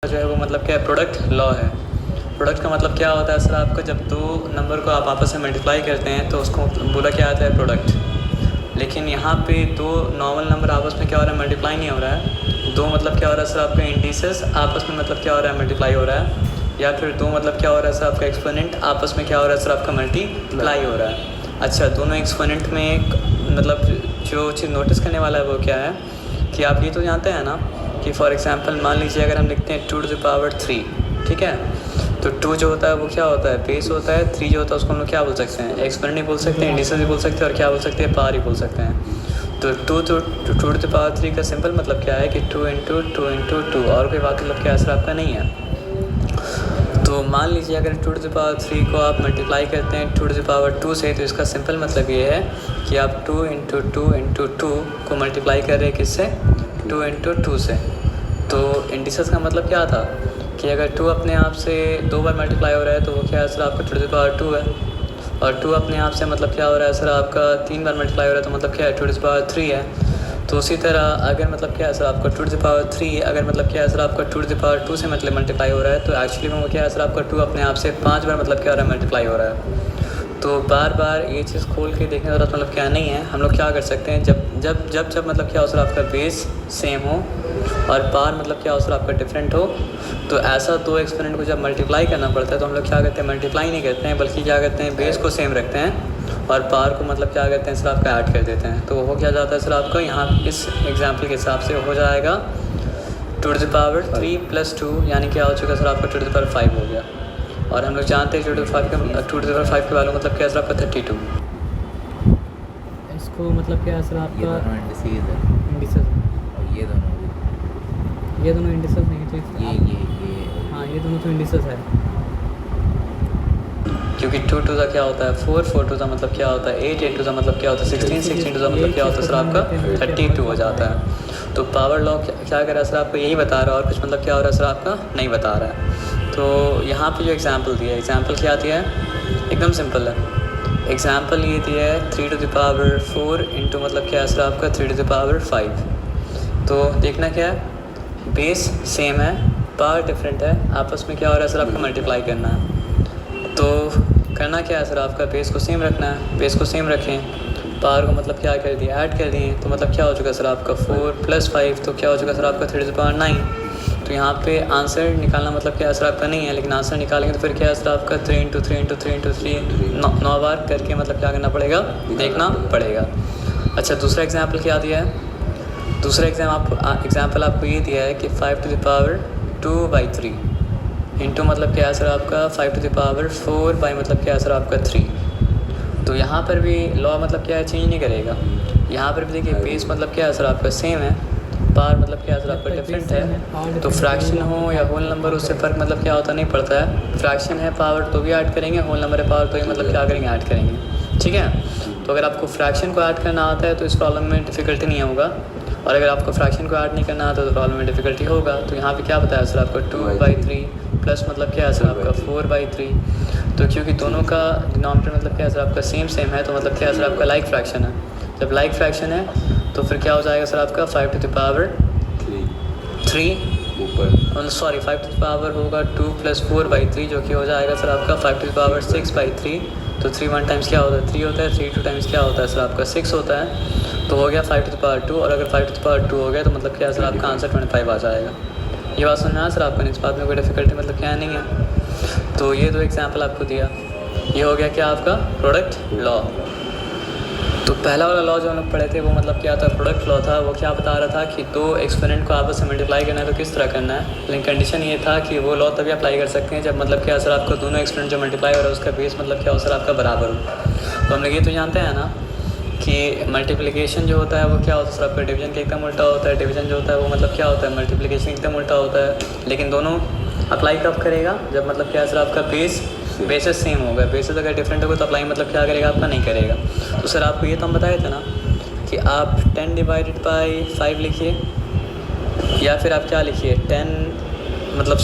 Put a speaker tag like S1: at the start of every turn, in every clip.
S1: जो है वो मतलब क्या है, प्रोडक्ट लॉ है। प्रोडक्ट का मतलब क्या होता है सर, आपको जब दो नंबर को आप आपस में मल्टीप्लाई करते हैं तो उसको बोला क्या आता है, प्रोडक्ट। लेकिन यहाँ पे दो नॉर्मल नंबर आपस में क्या हो रहा है, मल्टीप्लाई नहीं हो रहा है। दो मतलब क्या हो रहा है सर, आपका इंडिसेस आपस में मतलब क्या हो रहा है, मल्टीप्लाई हो रहा है। या फिर दो मतलब क्या हो रहा है सर, आपका एक्सपोनेंट आपस में क्या हो रहा है सर, आपका मल्टीप्लाई हो रहा है। अच्छा, दोनों एक्सपोनेंट में एक मतलब जो चीज़ नोटिस करने वाला है वो क्या है कि आप ये तो जानते हैं ना कि फॉर एग्जांपल मान लीजिए अगर हम लिखते हैं 2 to the power 3, ठीक है। तो 2 जो होता है वो क्या होता है, बेस होता है। 3 जो होता है उसको हम लोग क्या बोल सकते हैं, एक्सपोनेंट ही बोल सकते हैं, इंडिसेस भी बोल सकते हैं, और क्या बोल सकते हैं, पावर ही बोल सकते हैं। तो 2 to the power 3 का सिंपल मतलब क्या है कि 2 into 2 into 2, और कोई बात मतलब क्या असर आपका नहीं है। तो मान लीजिए अगर 2 to the power 3 को आप मल्टीप्लाई करते हैं 2 to the power 2 से, तो इसका सिंपल मतलब ये है कि आप 2 into 2 into 2 को मल्टीप्लाई कर रहे हैं किससे, 2 into 2 से। तो इंडिसेस का मतलब क्या था कि अगर 2 अपने आप से दो बार मल्टीप्लाई हो रहा है तो वो क्या है सर, आपका 2 to the power 2 है। और 2 अपने आप से मतलब क्या हो रहा है सर, आपका 3 बार मल्टीप्लाई हो रहा है तो मतलब क्या है, 2 to the power 3 है। तो उसी तरह अगर मतलब क्या है सर, आपका 2 to the power 3 अगर मतलब क्या है सर, आपका 2 to the power 2 से मतलब मल्टीप्लाई हो रहा है, तो एक्चुअली में वो क्या है सर, आपका 2 अपने आप से 5 बार मतलब क्या हो रहा है, मल्टीप्लाई हो रहा है। तो बार बार ये चीज़ खोल के देखने का ज़रूरत मतलब क्या नहीं है। हम लोग क्या कर सकते हैं, जब जब जब जब मतलब क्या हो सर, आपका बेस सेम हो और पार मतलब क्या हो सर, आपका डिफरेंट हो, तो ऐसा दो एक्सपोनेंट को जब मल्टीप्लाई करना पड़ता है तो हम लोग क्या करते हैं, मल्टीप्लाई नहीं करते हैं, बल्कि क्या करते हैं, बेस को सेम रखते हैं और पार को मतलब क्या करते हैं सर, आपका ऐड कर देते हैं। तो वो क्या जाता है सर, आपका यहाँ इस एग्जाम्पल के हिसाब से हो जाएगा 2 to the power 3 plus 2, यानी क्या हो चुका सर, आपका 2 to the power 5 हो गया। और हम लोग जानते हैं 2 to the power 5 के वैल्यू मतलब क्या है सर, आपका 32। इसको मतलब क्या है सर, आपका इंडिसेस,
S2: और ये दोनों
S1: इंडिसेस नहीं तो
S2: ये
S1: हाँ, ये दोनों तो इंडिसेस है, क्योंकि 2 टू का क्या होता है 4, 4 टू का मतलब क्या होता है 8, 8 टू का मतलब क्या होता है 16, 16 टू का मतलब क्या होता है सर, आपका 32 हो जाता है। तो पावर लॉ क्या कर रहा है सर, आपको यही बता रहा है, और कुछ मतलब क्या हो रहा है सर, आपका नहीं बता रहा है। तो यहाँ पे जो एग्जांपल दिया है, एग्जांपल क्या दिया है, एकदम सिंपल है। एग्जांपल ये दिया है 3 to the power 4 इंटू मतलब क्या है सर, आपका 3 to the power 5। तो देखना क्या है, बेस सेम है, पावर डिफरेंट है, आपस में क्या हो रहा है सर, आपको मल्टीप्लाई करना है। तो करना क्या है सर, आपका बेस को सेम रखना है, बेस को सेम रखें, पावर को मतलब क्या कर दिया, ऐड कर दिए, तो मतलब क्या हो चुका सर, आपका 4 + 5, तो क्या हो चुका सर, आपका 3 to the power 9। तो यहाँ पे आंसर निकालना मतलब क्या है सर, आपका नहीं है, लेकिन आंसर निकालेंगे तो फिर क्या है सर, आपका 3 into 3 into 3 into 3 9 बार करके मतलब क्या करना पड़ेगा, देखना पड़ेगा। अच्छा, दूसरा एग्जाम्पल क्या दिया है, दूसरा एग्जाम्पल आपको ये दिया है कि 5 to the power 2/3 इंटू मतलब क्या है सर, आपका 5 to the power 4 मतलब क्या है सर, आपका 3। तो यहाँ पर भी लॉ मतलब क्या है, चेंज नहीं करेगा। यहाँ पर भी देखिए बेस मतलब क्या है सर, आपका सेम है, पावर मतलब क्या है सर, आपका डिफरेंट है। तो फ्रैक्शन हो या होल नंबर, उससे फ़र्क मतलब क्या होता नहीं पड़ता है। फ्रैक्शन है पावर तो भी ऐड करेंगे, होल नंबर है पावर तो ही मतलब क्या करेंगे, ऐड करेंगे, ठीक है। तो अगर आपको फ्रैक्शन को ऐड करना आता है तो इस प्रॉब्लम में डिफ़िकल्टी नहीं होगा, और अगर आपको फ्रैक्शन को ऐड नहीं करना आता तो प्रॉब्लम में डिफ़िकल्टी होगा। तो यहाँ पे क्या बताया सर, आपका 2/3 प्लस मतलब क्या है सर, आपका 4/3। तो क्योंकि दोनों का डिनोमिनेटर मतलब क्या है सर, आपका सेम है, तो मतलब क्या है सर, आपका लाइक फ्रैक्शन है। जब लाइक फ्रैक्शन है तो फिर क्या हो जाएगा सर, आपका 5 to the power 3 ऊपर, सॉरी 5 to the power होगा 2 + 4/3, जो कि हो जाएगा सर, आपका 5 to the power 6/3। तो 3 1 टाइम्स क्या होता है, 3 होता है, 3 2 टाइम्स क्या होता है सर, आपका 6 होता है। तो हो गया 5 to the power 2, और अगर 5 to the power 2 हो गया तो मतलब क्या है सर, आपका आंसर 25 आ जाएगा। ये बात समझ में आया सर आपको, इस बात में कोई डिफ़िकल्टी मतलब क्या नहीं है। तो ये दो एग्जांपल आपको दिया, ये हो गया क्या आपका प्रोडक्ट लॉ। तो पहला वाला लॉ जो हम लोग पढ़े थे वो मतलब क्या था, प्रोडक्ट लॉ था। वो क्या बता रहा था कि दो एक्सपोनेंट को आपस में मल्टीप्लाई करना है तो किस तरह करना है, लेकिन कंडीशन ये था कि वो लॉ तभी अप्लाई कर सकते हैं जब मतलब क्या सर, आपको दोनों एक्सपोनेंट जो मल्टीप्लाई हो रहा है उसका बेस मतलब क्या हो सर, आपका बराबर हो। तो हम लोग ये तो जानते हैं ना कि मल्टीप्लिकेशन जो होता है वो क्या होता है सर, आपका डिवीजन के एकदम उल्टा होता है। डिवीजन जो होता है वो मतलब क्या होता है, मल्टीप्लिकेशन एकदम उल्टा होता है। लेकिन दोनों अप्लाई कब करेगा, जब मतलब क्या सर, आपका बेसिस सेम होगा। बेसिस अगर डिफरेंट होगा तो अप्लाई मतलब क्या करेगा, आपका नहीं करेगा। तो सर आपको ये तो हम बताए थे ना कि आप 10 / 5 लिखिए, या फिर आप क्या लिखिए 10 मतलब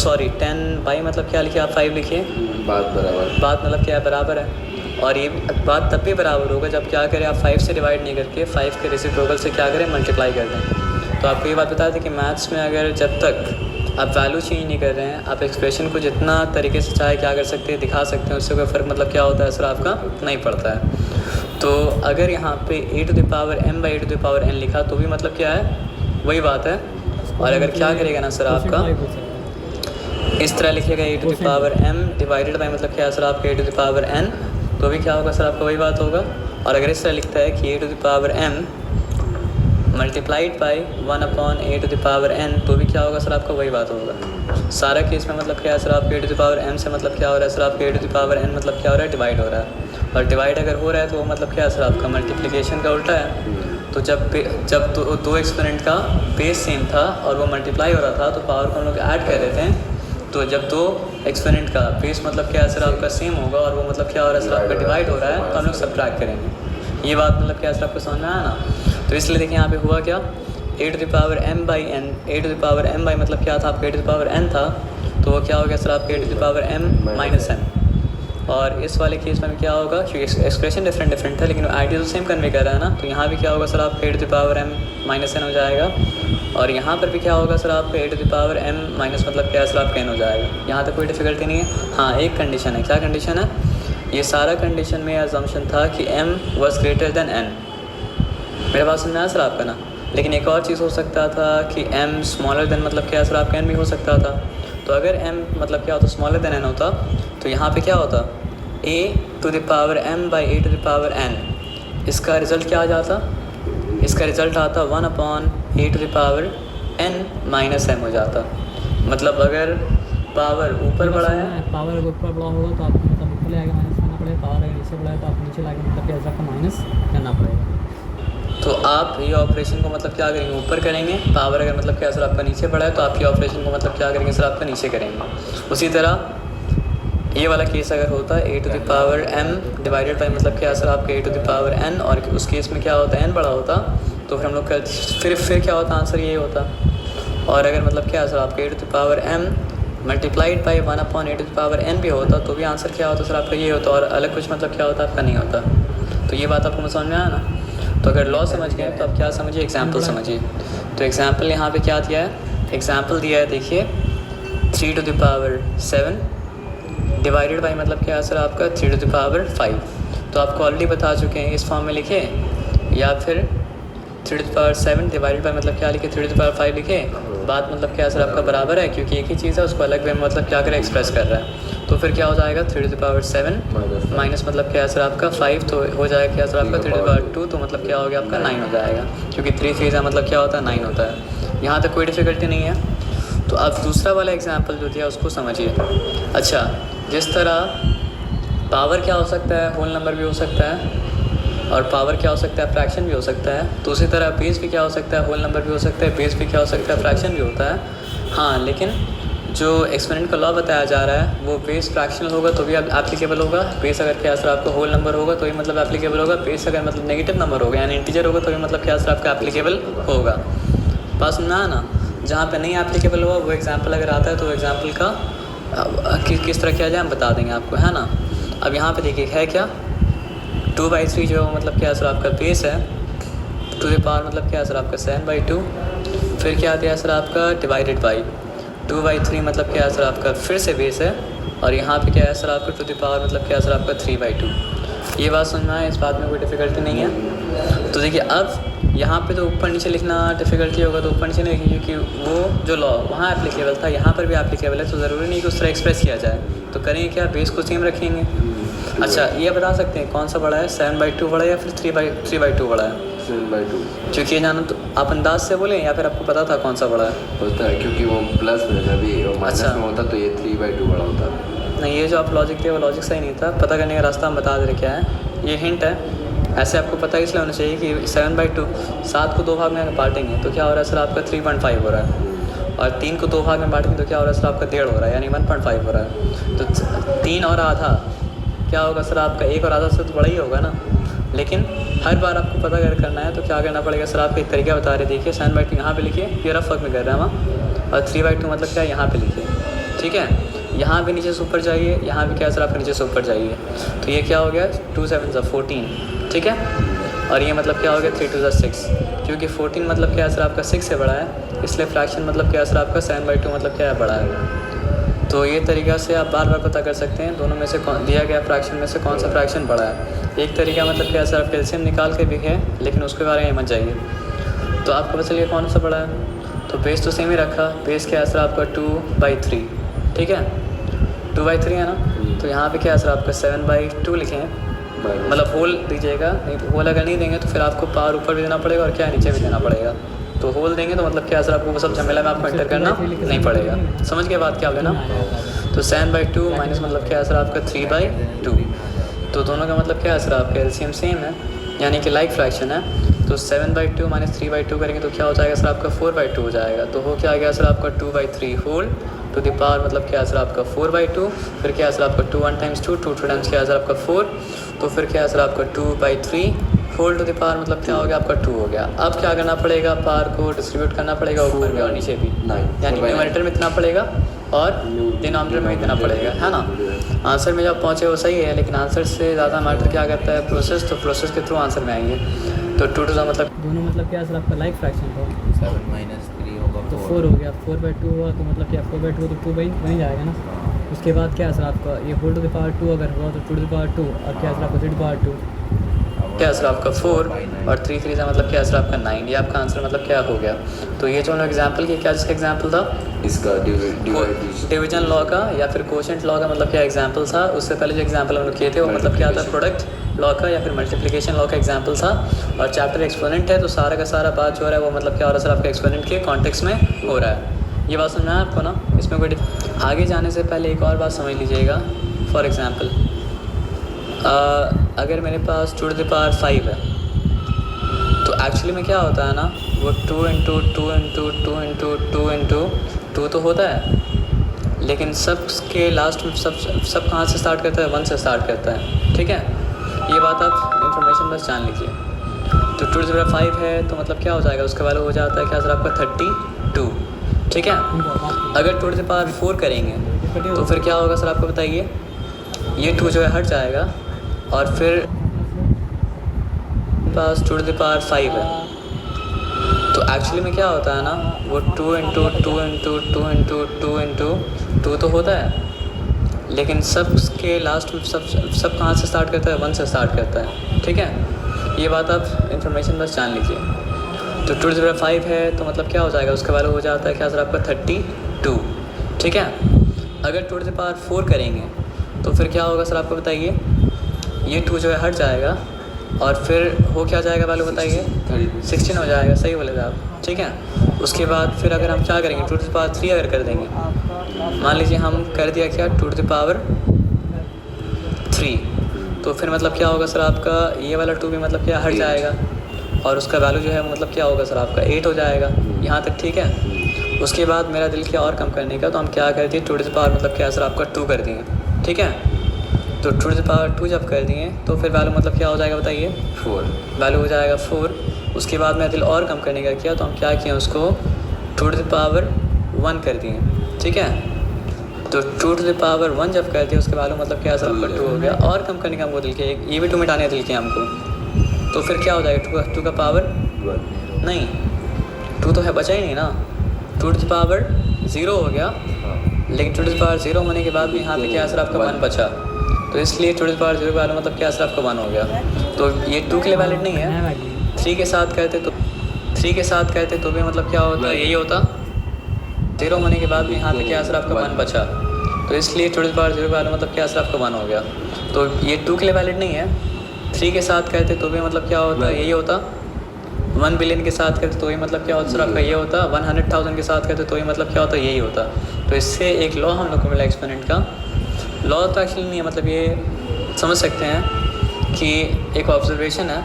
S1: क्या लिखिए, आप 5 लिखिए, बात मतलब क्या है, बराबर है। और ये बात तब भी बराबर होगा जब क्या करें, आप 5 से डिवाइड नहीं करके 5 के रेसिप्रोकल से क्या करें, मल्टीप्लाई कर दें। तो आपको ये बात बता दें कि मैथ्स में अगर जब तक आप वैल्यू चेंज नहीं कर रहे हैं, आप एक्सप्रेशन को जितना तरीके से चाहे क्या कर सकते हैं, दिखा सकते हैं, उससे कोई फ़र्क मतलब क्या होता है सर आपका नहीं पड़ता है। तो अगर यहाँ पे a⁴m/a⁴n लिखा तो भी मतलब क्या है, वही बात है। और अगर क्या करेगा ना सर आपका इस तरह लिखिएगा a⁴m डिवाइडेड बाई मतलब क्या है सर आपका a⁴n, तो भी क्या होगा सर आपका वही बात होगा। और अगर इस तरह लिखता है कि a⁴m मल्टीप्लाइड बाई 1/a⁴n, तो भी क्या होगा सर आपका वही बात होगा। सारा केस में मतलब क्या है सर आपके a⁴m से मतलब क्या हो रहा है सर आपके a⁴n मतलब क्या हो रहा है, डिवाइड हो रहा है। और डिवाइड अगर हो रहा है तो वो मतलब क्या है सर आपका मल्टीप्लिकेशन का उल्टा है। तो जब दो एक्सपोनेंट का बेस सेम था और वो मल्टीप्लाई हो रहा था तो पावर को हम लोग ऐड कर देते हैं। तो जब दो एक्सपोनेंट का बेस मतलब क्या है सर आपका सेम होगा और वो मतलब क्या हो रहा है सर आपका डिवाइड हो रहा है, तो हम लोग सब्ट्रैक्ट करेंगे। ये बात मतलब क्या है सर आपको समझ में आया ना। तो इसलिए देखिए यहाँ पे हुआ क्या, a⁴m/n, a⁴m मतलब क्या था आपका a⁴n था, तो वो क्या हो गया सर आपका a⁴m-n। और इस वाले केस में भी क्या होगा, क्योंकि एक्सप्रेशन डिफरेंट है लेकिन आइडिया तो सेम कन्वे कर रहा है ना, तो यहाँ भी क्या होगा सर आपका a⁴m-n हो जाएगा। और यहाँ पर भी क्या होगा सर आपका a⁴m- मतलब क्या है सर आपका n हो जाएगा। यहाँ तक कोई डिफ़िकल्टी नहीं है। हाँ, एक कंडीशन है। क्या कंडीशन है, ये सारा कंडीशन में अजम्पशन था कि m was greater than n। मेरे पास समझ में आया सर आपका ना। लेकिन एक और चीज़ हो सकता था कि m स्मॉलर देन मतलब क्या है सर आपका n भी हो सकता था। तो अगर m मतलब क्या होता, स्मॉलर देन n होता, तो यहाँ पे क्या होता, a⁴m/a⁴n। इसका रिज़ल्ट क्या आ जाता, इसका रिज़ल्ट आता 1/a⁴n-m हो जाता। मतलब अगर पावर ऊपर बढ़ा है,
S2: पावर अगर ऊपर बढ़ा होगा तो आपको मतलब ऊपर ले आगे माइनस करना पड़ेगा, पावर अगर नीचे बढ़ा है तो आपको नीचे लाके मतलब क्या आपका माइनस करना पड़ेगा।
S1: तो आप ये ऑपरेशन को मतलब क्या करेंगे, ऊपर करेंगे। पावर अगर मतलब क्या सर आपका नीचे बढ़ा है तो आपकी ऑपरेशन को मतलब क्या करेंगे सर आपका नीचे करेंगे। उसी तरह ये वाला केस अगर होता है a⁴m डिवाइडेड बाई मतलब क्या सर आपका a⁴n, और उस केस में क्या होता है n बड़ा होता, तो फिर हम लोग फिर क्या होता, आंसर ये होता। और अगर मतलब क्या सर आपका a⁴m मल्टीप्लाइड बाई 1/a⁴n भी होता, तो भी आंसर क्या होता सर आपका ये होता, और अलग कुछ मतलब क्या होता आपका नहीं होता। तो ये बात आपको समझ में आया ना। तो अगर लॉ समझ गए तो आप क्या समझिए, एग्जाम्पल समझिए। तो एग्जाम्पल यहाँ पे क्या दिया है, एग्जाम्पल दिया है देखिए 3⁵ डिवाइडेड बाई मतलब क्या है सर आपका 3⁵5। तो आपको ऑलरेडी बता चुके हैं, इस फॉर्म में लिखे या फिर 3⁵7 डिवाइडेड बाई मतलब क्या लिखे 3⁵5 लिखे। बात मतलब क्या सर आपका बराबर है, क्योंकि एक ही चीज़ है, उसको अलग वे में मतलब क्या करे एक्सप्रेस कर रहा है। तो फिर क्या हो जाएगा 3⁵7 माइनस मतलब क्या है सर आपका 5, तो हो जाएगा क्या सर आपका 3⁵2, तो मतलब क्या हो गया आपका 9 हो जाएगा, क्योंकि 3 3 मतलब क्या होता है 9 होता है। यहाँ तक कोई डिफ़िकल्टी नहीं है। तो अब दूसरा वाला एग्जाम्पल जो दिया उसको समझिए। अच्छा, जिस तरह पावर क्या हो सकता है, होल नंबर भी हो सकता है, और पावर क्या हो सकता है, फ्रैक्शन भी हो सकता है। तो उसी तरह बेस भी क्या हो सकता है, होल नंबर भी हो सकता है, बेस भी क्या हो सकता है, फ्रैक्शन भी होता है। हाँ, लेकिन जो एक्सपोनेंट का लॉ बताया जा रहा है वो बेस फ्रैक्शनल होगा तो भी एप्लीकेबल होगा। बेस अगर क्या सर आपका होल नंबर होगा तो भी मतलब एप्लीकेबल होगा। बेस अगर मतलब नेगेटिव नंबर होगा यानी इंटीजर होगा तो भी मतलब क्या सर आपका एप्लीकेबल होगा। पास में ना जहाँ पे नहीं एप्लीकेबल हुआ वो एग्जाम्पल अगर आता है तो एग्जाम्पल का किस तरह किया जाए हम बता देंगे आपको, है ना। अब यहाँ पे देखिए है क्या 2/3 जो मतलब क्या सर आपका बेस है, टू द पावर मतलब क्या सर आपका 7/2। फिर क्या दिया सर आपका डिवाइडेड बाई 2/3 मतलब क्या सर आपका फिर से बेस है, और यहाँ पे क्या है सर आपका टू द पावर मतलब क्या सर आपका 3/2। ये बात समझ में आए, इस बात में कोई डिफ़िकल्टी नहीं है। तो देखिए अब यहाँ पे तो ऊपर नीचे लिखना डिफ़िकल्टी होगा, तो ऊपर नीचे नहीं लिखेंगे क्योंकि वो जो लॉ वहाँ एप्लीकेबल था यहाँ पर भी एप्लीकेबल है, तो ज़रूरी नहीं कि उस तरह एक्सप्रेस किया जाए। तो करेंगे क्या, बेस को सेम रखेंगे। अच्छा, ये बता सकते हैं कौन सा बड़ा है, 7/2 बड़ा है या फिर 3/2 बड़ा है?
S3: 7/2।
S1: क्योंकि ये जाना तो आप अंदाज से बोलें या फिर आपको पता था कौन सा बड़ा है?
S3: होता है क्योंकि वो प्लस में अभी माइनस
S1: अच्छा।
S3: में होता तो ये 3/2 बड़ा होता।
S1: नहीं, ये जो आप लॉजिक थे वो लॉजिक सही नहीं था। पता करने का रास्ता हम बता दे रहे क्या है, ये हिंट है। ऐसे आपको पता इसलिए होना चाहिए कि 7/2 7 को 2 भाग में अगर बांटेंगे तो क्या हो रहा है सर आपका 3.5 हो रहा है, और 3 को 2 भाग में बांटेंगे तो क्या हो रहा है सर आपका 1.5 हो रहा है, यानी 1.5 हो रहा है। तो 3 और आधा क्या होगा सर आपका 1 और आधा से तो बड़ा ही होगा ना। लेकिन हर बार आपको पता अगर करना है तो क्या करना पड़ेगा सर, आपको एक तरीका बता रहे, देखिए 7/2 यहाँ पे लिखिए, ये रफ वर्क में कर रहे हैं हम, और 3/2 मतलब क्या यहाँ पे लिखिए, ठीक है। यहाँ भी नीचे से ऊपर जाइए, यहाँ भी क्या सर आपके नीचे से ऊपर जाइए, तो ये क्या हो गया 2 7 14, ठीक है। और ये मतलब क्या हो गया 3 2 6, क्योंकि 14 मतलब क्या सर आपका 6 से बड़ा है, इसलिए फ्रैक्शन मतलब क्या है सर आपका 7/2 मतलब क्या है बड़ा है। तो ये तरीका से आप बार बार पता कर सकते हैं दोनों में से कौन दिया गया फ्रैक्शन में से कौन सा फ्रैक्शन बड़ा है। एक तरीका मतलब क्या है सर आप कैल्शियम निकाल के भी है, लेकिन उसके बारे में मत जाइए। तो आपको पता चलिए कौन सा बड़ा है। तो बेस तो सेम ही रखा, बेस क्या है सर आपका 2/3, ठीक है 2/3 है ना। तो यहाँ पे क्या है सर आपका 7/2 लिखे हैं, मतलब होल दीजिएगा, नहीं तो होल अगर नहीं देंगे तो फिर आपको पावर ऊपर भी देना पड़ेगा और क्या नीचे भी देना पड़ेगा। तो होल देंगे तो मतलब क्या है सर आपको वो सब झमेला में आपको एंटर करना नहीं पड़ेगा। समझ के बात क्या हो गया ना। तो 7/2 माइनस मतलब क्या है सर आपका 3/2। तो दोनों का मतलब क्या है सर आपका एलसीएम सेम है, यानी कि लाइक फ्रैक्शन है। तो 7/2 माइनस 3/2 करेंगे तो क्या हो जाएगा सर आपका 4/2 हो जाएगा। तो हो क्या आ गया सर आपका 2/3 होल टू द पावर मतलब क्या है सर आपका 4/2। फिर क्या है सर आपका 2 1 टाइम्स 2 2 टाइम्स क्या है सर आपका 4। तो फिर क्या है सर आपका 2/3 होल टू द पावर मतलब क्या हो गया आपका 2 हो गया। अब क्या करना पड़ेगा, पावर को डिस्ट्रीब्यूट करना पड़ेगा ऊपर भी और नीचे भी, यानी न्यूमरेटर में इतना पड़ेगा और डिनोमिनेटर में इतना पड़ेगा, है ना। आंसर में जब पहुँचे वो सही है, लेकिन आंसर से ज़्यादा मैटर क्या करता है प्रोसेस। तो प्रोसेस के थ्रू आंसर में आएंगे। तो 2 का मतलब
S2: दोनों मतलब क्या है सर आपका लाइक फ्रैक्शन था।
S3: 7 माइनस 3 होगा
S2: तो 4 हो गया, 4/2 हुआ तो मतलब क्या 4/2 तो 2 बन जाएगा ना। उसके बाद क्या है सर आपका ये होल टू द पावर 2 अगर हुआ तो 2 टू द पावर 2 और क्या है सर आपका 3 टू द पावर 2
S1: क्या है सर आपका 4 और 3 3 से मतलब क्या है सर आपका 9। ये आपका आंसर मतलब क्या हो गया। तो ये जो हमने एग्जाम्पल किया क्या जिसका एग्जाम्पल था
S3: इसका
S1: डिवीजन लॉ का या फिर कोशेंट लॉ का मतलब क्या एग्जाम्पल था। उससे पहले जो एग्जाम्पल हम लोग किए थे वो मतलब क्या था प्रोडक्ट लॉ का या फिर मल्टीप्लिकेशन लॉ का एग्जाम्पल था। और चैप्टर एक्सपोनेंट है तो सारा का सारा बात जो हो रहा है वो मतलब क्या हो रहा है सर आपका एक्सपोनेंट के कॉन्टेक्स्ट में हो रहा है। ये बात समझना है आपको ना। इसमें कोई आगे जाने से पहले एक और बात समझ लीजिएगा। फॉर एग्ज़ाम्पल अगर मेरे पास 2 टू द पावर 5 है तो एक्चुअली में क्या होता है ना वो 2 इंटू 2 इंटू 2 इंटू 2 इंटू 2 तो होता है, लेकिन सब के लास्ट में सब कहाँ से स्टार्ट करता है 1 से स्टार्ट करता है, ठीक है। ये बात आप इन्फॉर्मेशन बस जान लीजिए। तो 2 टू द पावर 5 है तो मतलब क्या हो जाएगा उसका वैल्यू हो जाता है क्या सर आपका 32, ठीक है। अगर 2 टू द पावर 4 करेंगे तो फिर क्या होगा सर आपको बताइए। ये 2 जो है हट जाएगा और फिर पास 2 टू द पावर 5 है तो एक्चुअली में क्या होता है ना वो 2 इंटू 2 इंटू 2 इंटू 2 इंटू 2 तो होता है, लेकिन सब के लास्ट में सब कहाँ से स्टार्ट करता है 1 से स्टार्ट करता है, ठीक है। ये बात आप इन्फॉर्मेशन बस जान लीजिए। तो 2 टू द पावर 5 है तो मतलब क्या हो जाएगा उसका वैल्यू हो जाता है क्या सर आपका 32, ठीक है। अगर 2 टू द पावर 4 करेंगे तो फिर क्या होगा सर आपको बताइए। ये 2 जो है हट जाएगा और फिर हो क्या जाएगा वैल्यू बताइए 16 हो जाएगा, सही बोले आप, ठीक है। उसके बाद फिर अगर हम क्या करेंगे 2 टू द पावर 3 अगर कर देंगे, मान लीजिए हम कर दिया क्या 2 टू द पावर 3 तो फिर मतलब क्या होगा सर आपका ये वाला 2 भी मतलब क्या हट जाएगा और उसका वैल्यू जो है मतलब क्या होगा सर आपका 8 हो जाएगा। यहाँ तक ठीक है। उसके बाद मेरा दिल किया और कम करने का तो हम क्या कर दिए 2 टू द पावर मतलब क्या सर आपका 2 कर दिए, ठीक है। तो 2 टू द पावर 2 जब कर दिए तो फिर वैल्यू मतलब क्या हो जाएगा बताइए
S3: 4
S1: वैल्यू हो जाएगा 4। उसके बाद मैं दिल और कम करने का किया तो हम क्या किए उसको 2 टू द पावर 1 कर दिए, ठीक है। तो 2 टू द पावर 1 जब कर दिए उसके वैल्यू मतलब क्या सर आपका 2 हो गया। और कम करने का हमको दिल किया ये भी 2 मिटाने दिल किया हमको तो फिर क्या हो जाएगा 2 का पावर नहीं 2 तो है बचा ही नहीं ना 2 टू द पावर 0 हो गया, लेकिन 2 टू द पावर 0 होने के बाद भी यहाँ पे क्या सर आपका 1 बचा तो इसलिए 2 टू द पावर 0 का वैल्यू मतलब क्या सर आपका 1 हो गया। तो ये 2 के लिए वैलिड नहीं है। 3 के साथ कहते तो भी मतलब क्या होता यही होता 0 होने के बाद भी यहाँ पे क्या सर आपका 1 बचा तो इसलिए 2 टू द पावर 0 का वैल्यू मतलब क्या सर आपका 1 हो गया। तो ये 2 के लिए वैलिड नहीं है। 3 के साथ कहते तो भी मतलब क्या होता यही होता 1 बिलियन के साथ कहते तो ही मतलब क्या होता सर आपका ये होता 100,000 के साथ कहते तो ही मतलब क्या होता यही होता। तो इससे एक लॉ हम लोग को मिला एक्सपोनेंट का। लॉ तो एक्चुअली नहीं है, मतलब ये समझ सकते हैं कि एक ऑब्जर्वेशन है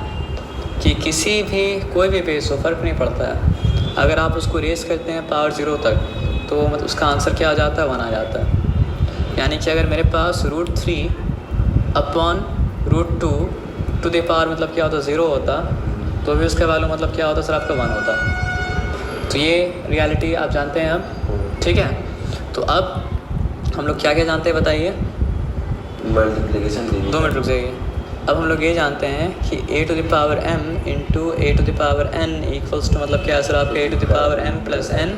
S1: कि किसी भी कोई भी बेस हो फ़र्क नहीं पड़ता है, अगर आप उसको रेस करते हैं पावर 0 तक तो मतलब उसका आंसर क्या आ जाता है 1 आ जाता है। यानी कि अगर मेरे पास √3 अपॉन √2 टू द पावर मतलब क्या होता 0 होता तो भी उसका वैल्यू मतलब क्या होता सर आपका 1 होता। तो ये रियलिटी आप जानते हैं अब, ठीक है। तो अब हम लोग क्या क्या जानते हैं बताइए।
S3: मल्टीप्लिकेशन
S1: 2 मिनट रुक जाइए। अब हम लोग ये जानते हैं कि a to the power m into a to the power n equals to मतलब क्या है सर आपका a to the power m plus n